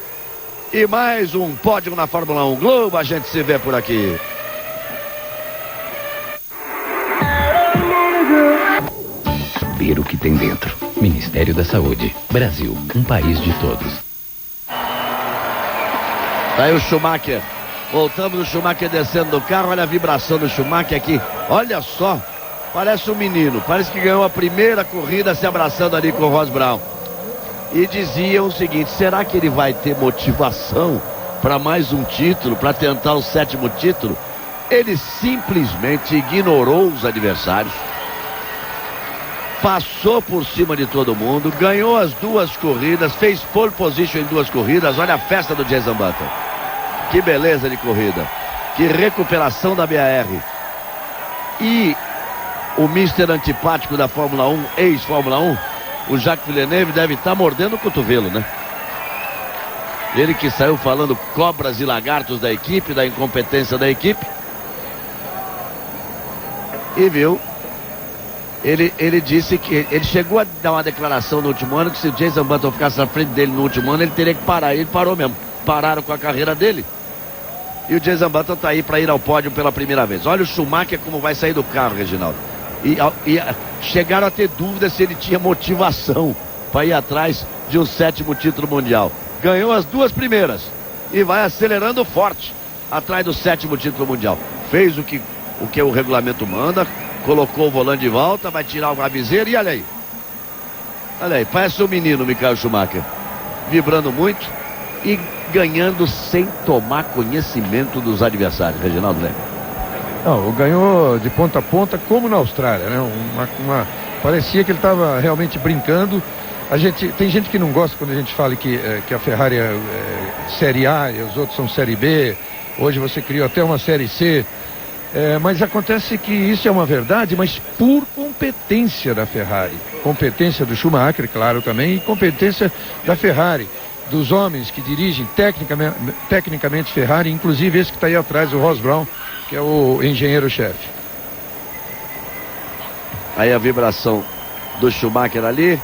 E mais um pódio na Fórmula 1 Globo. A gente se vê por aqui. Ver o que tem dentro. Ministério da Saúde. Brasil, um país de todos. Tá aí o Schumacher. Voltamos o Schumacher descendo do carro. Olha a vibração do Schumacher aqui. Olha só. Parece um menino. Parece que ganhou a primeira corrida se abraçando ali com o Ross Brown. E diziam o seguinte: será que ele vai ter motivação para mais um título, para tentar o 7º título? Ele simplesmente ignorou os adversários. Passou por cima de todo mundo. Ganhou as 2 corridas. Fez pole position em 2 corridas. Olha a festa do Jason Button. Que beleza de corrida. Que recuperação da BAR. E o Mr. Antipático da Fórmula 1, ex-Fórmula 1, o Jacques Villeneuve, deve estar mordendo o cotovelo, né? Ele que saiu falando cobras e lagartos da equipe, da incompetência da equipe. E viu, ele disse que ele chegou a dar uma declaração no último ano que se o Jason Button ficasse na frente dele no último ano, ele teria que parar. E ele parou mesmo. Pararam com a carreira dele. E o Jason Button está aí para ir ao pódio pela primeira vez. Olha o Schumacher como vai sair do carro, Reginaldo. E chegaram a ter dúvidas se ele tinha motivação para ir atrás de um 7º título mundial. Ganhou as 2 primeiras e vai acelerando forte atrás do 7º título mundial. Fez o que o regulamento manda, colocou o volante de volta, vai tirar o rabizeiro e olha aí. Olha aí, parece um menino, Michael Schumacher. Vibrando muito e ganhando sem tomar conhecimento dos adversários. Reginaldo Leme. Não, ganhou de ponta a ponta como na Austrália, né? Parecia que ele estava realmente brincando. Tem gente que não gosta quando a gente fala que a Ferrari é Série A e os outros são Série B. Hoje você criou até uma Série C. Mas acontece que isso é uma verdade, mas por competência da Ferrari. Competência do Schumacher, claro, também, e competência da Ferrari. Dos homens que dirigem tecnicamente Ferrari, inclusive esse que está aí atrás, o Ross Brown, que é o engenheiro-chefe. Aí a vibração do Schumacher ali.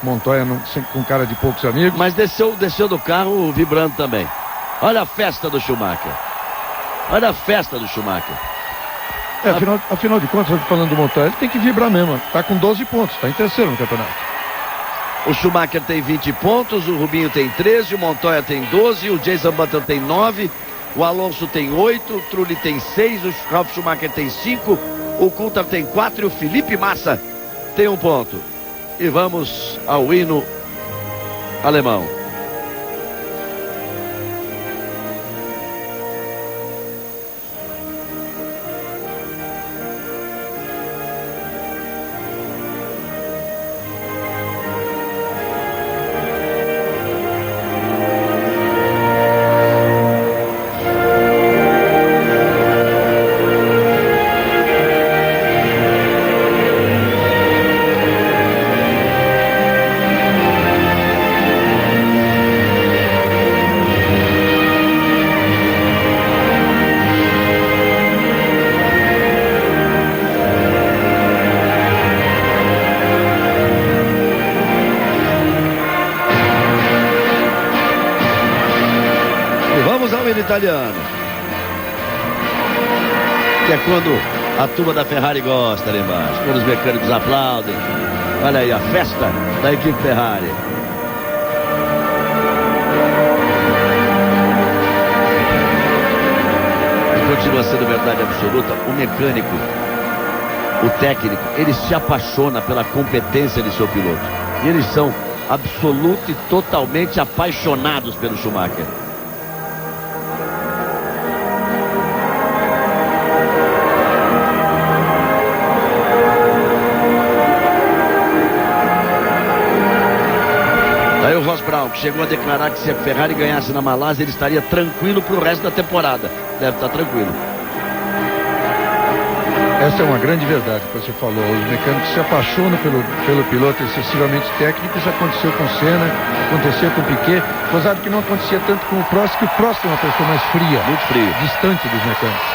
Montoya com cara de poucos amigos. Mas desceu do carro vibrando também. Olha a festa do Schumacher. Olha a festa do Schumacher. Afinal de contas, falando do Montoya, ele tem que vibrar mesmo. Está com 12 pontos, está em terceiro no campeonato. O Schumacher tem 20 pontos, o Rubinho tem 13, o Montoya tem 12, o Jason Button tem 9, o Alonso tem 8, o Trulli tem 6, o Ralf Schumacher tem 5, o Coulter tem 4 e o Felipe Massa tem 1 ponto. E vamos ao hino alemão. vamos ao hino italiano. Que é quando a turma da Ferrari gosta ali embaixo, quando os mecânicos aplaudem. Olha aí a festa da equipe Ferrari. E continua sendo verdade absoluta, o mecânico, o técnico, ele se apaixona pela competência de seu piloto. E eles são absoluto e totalmente apaixonados pelo Schumacher. Aí o Ross Brown, que chegou a declarar que se a Ferrari ganhasse na Malásia, ele estaria tranquilo pro resto da temporada. Deve estar tranquilo. Essa é uma grande verdade que você falou. Os mecânicos se apaixonam pelo piloto excessivamente técnico. Isso aconteceu com o Senna, aconteceu com o Piquet. Apesar de que não acontecia tanto com o Prost, que o Prost é uma pessoa mais fria, muito frio, distante dos mecânicos.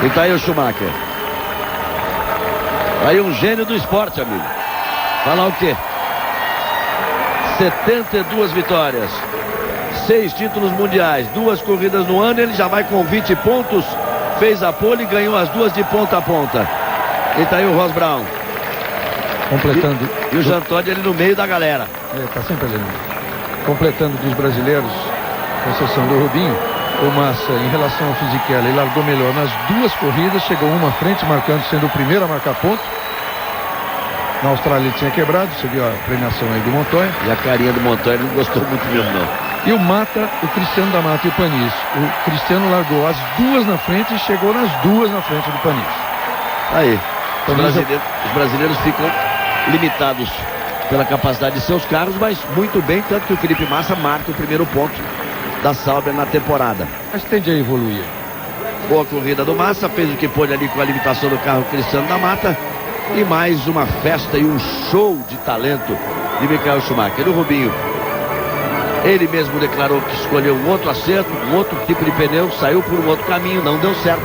E tá aí o Schumacher. Aí um gênio do esporte, amigo. Falar o quê? 72 vitórias. 6 títulos mundiais, 2 corridas no ano, ele já vai com 20 pontos, fez a pole e ganhou as 2 de ponta a ponta. E tá aí o Ross Brown. Completando. E o Jean Todt ali no meio da galera. Tá sempre ali. Completando dos brasileiros, com exceção do Rubinho, o Massa, em relação ao Fisichella, ele largou melhor nas 2 corridas, chegou uma à frente, marcando, sendo o primeiro a marcar ponto. Na Austrália ele tinha quebrado, você viu a premiação aí do Montoya. E a carinha do Montoya não gostou muito mesmo, não. E o Mata, o Cristiano da Mata e o Panis. O Cristiano largou as 2 na frente e chegou nas 2 na frente do Panis. Aí, os brasileiros ficam limitados pela capacidade de seus carros, mas muito bem, tanto que o Felipe Massa marca o primeiro ponto da Sauber na temporada. Mas tende a evoluir. Boa corrida do Massa, fez o que pôde ali com a limitação do carro Cristiano da Mata. E mais uma festa e um show de talento de Michael Schumacher. E o Rubinho, ele mesmo declarou que escolheu um outro acerto, um outro tipo de pneu, saiu por um outro caminho, não deu certo.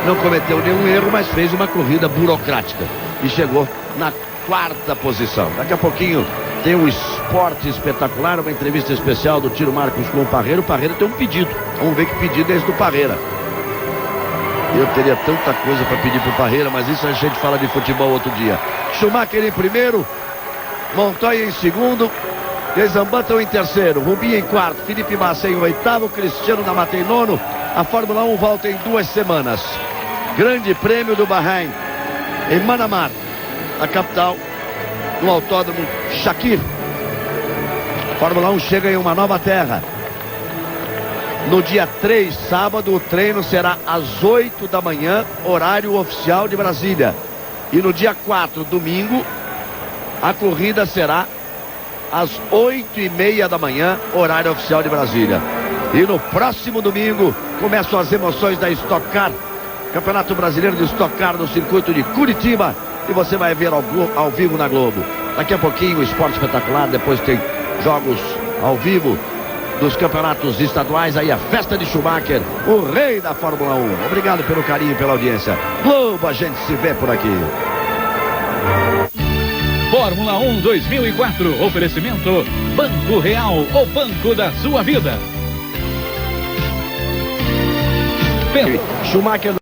Não cometeu nenhum erro, mas fez uma corrida burocrática. E chegou na 4ª posição. Daqui a pouquinho tem um esporte espetacular, uma entrevista especial do Tiro Marcos com o Parreira. O Parreira tem um pedido. Vamos ver que pedido é esse do Parreira. Eu teria tanta coisa para pedir pro Parreira, mas isso a gente fala de futebol outro dia. Schumacher em primeiro, Montoya em segundo, Desambantam em terceiro, Rubinho em quarto, Felipe Massa em oitavo, Cristiano da Mata em nono. A Fórmula 1 volta em 2 semanas. Grande Prêmio do Bahrein, em Manamar, a capital, no Autódromo Shakir. A Fórmula 1 chega em uma nova terra. No dia 3, sábado, o treino será às 8 da manhã, horário oficial de Brasília. E no dia 4, domingo, a corrida será às 8h30 da manhã, horário oficial de Brasília. E no próximo domingo, começam as emoções da Stock Car, Campeonato Brasileiro de Stock Car no circuito de Curitiba. E você vai ver ao vivo na Globo. Daqui a pouquinho, o esporte espetacular, depois tem jogos ao vivo dos campeonatos estaduais, aí a festa de Schumacher, o rei da Fórmula 1. Obrigado pelo carinho e pela audiência. Globo, a gente se vê por aqui. Fórmula 1 2004, oferecimento Banco Real, o banco da sua vida. Schumacher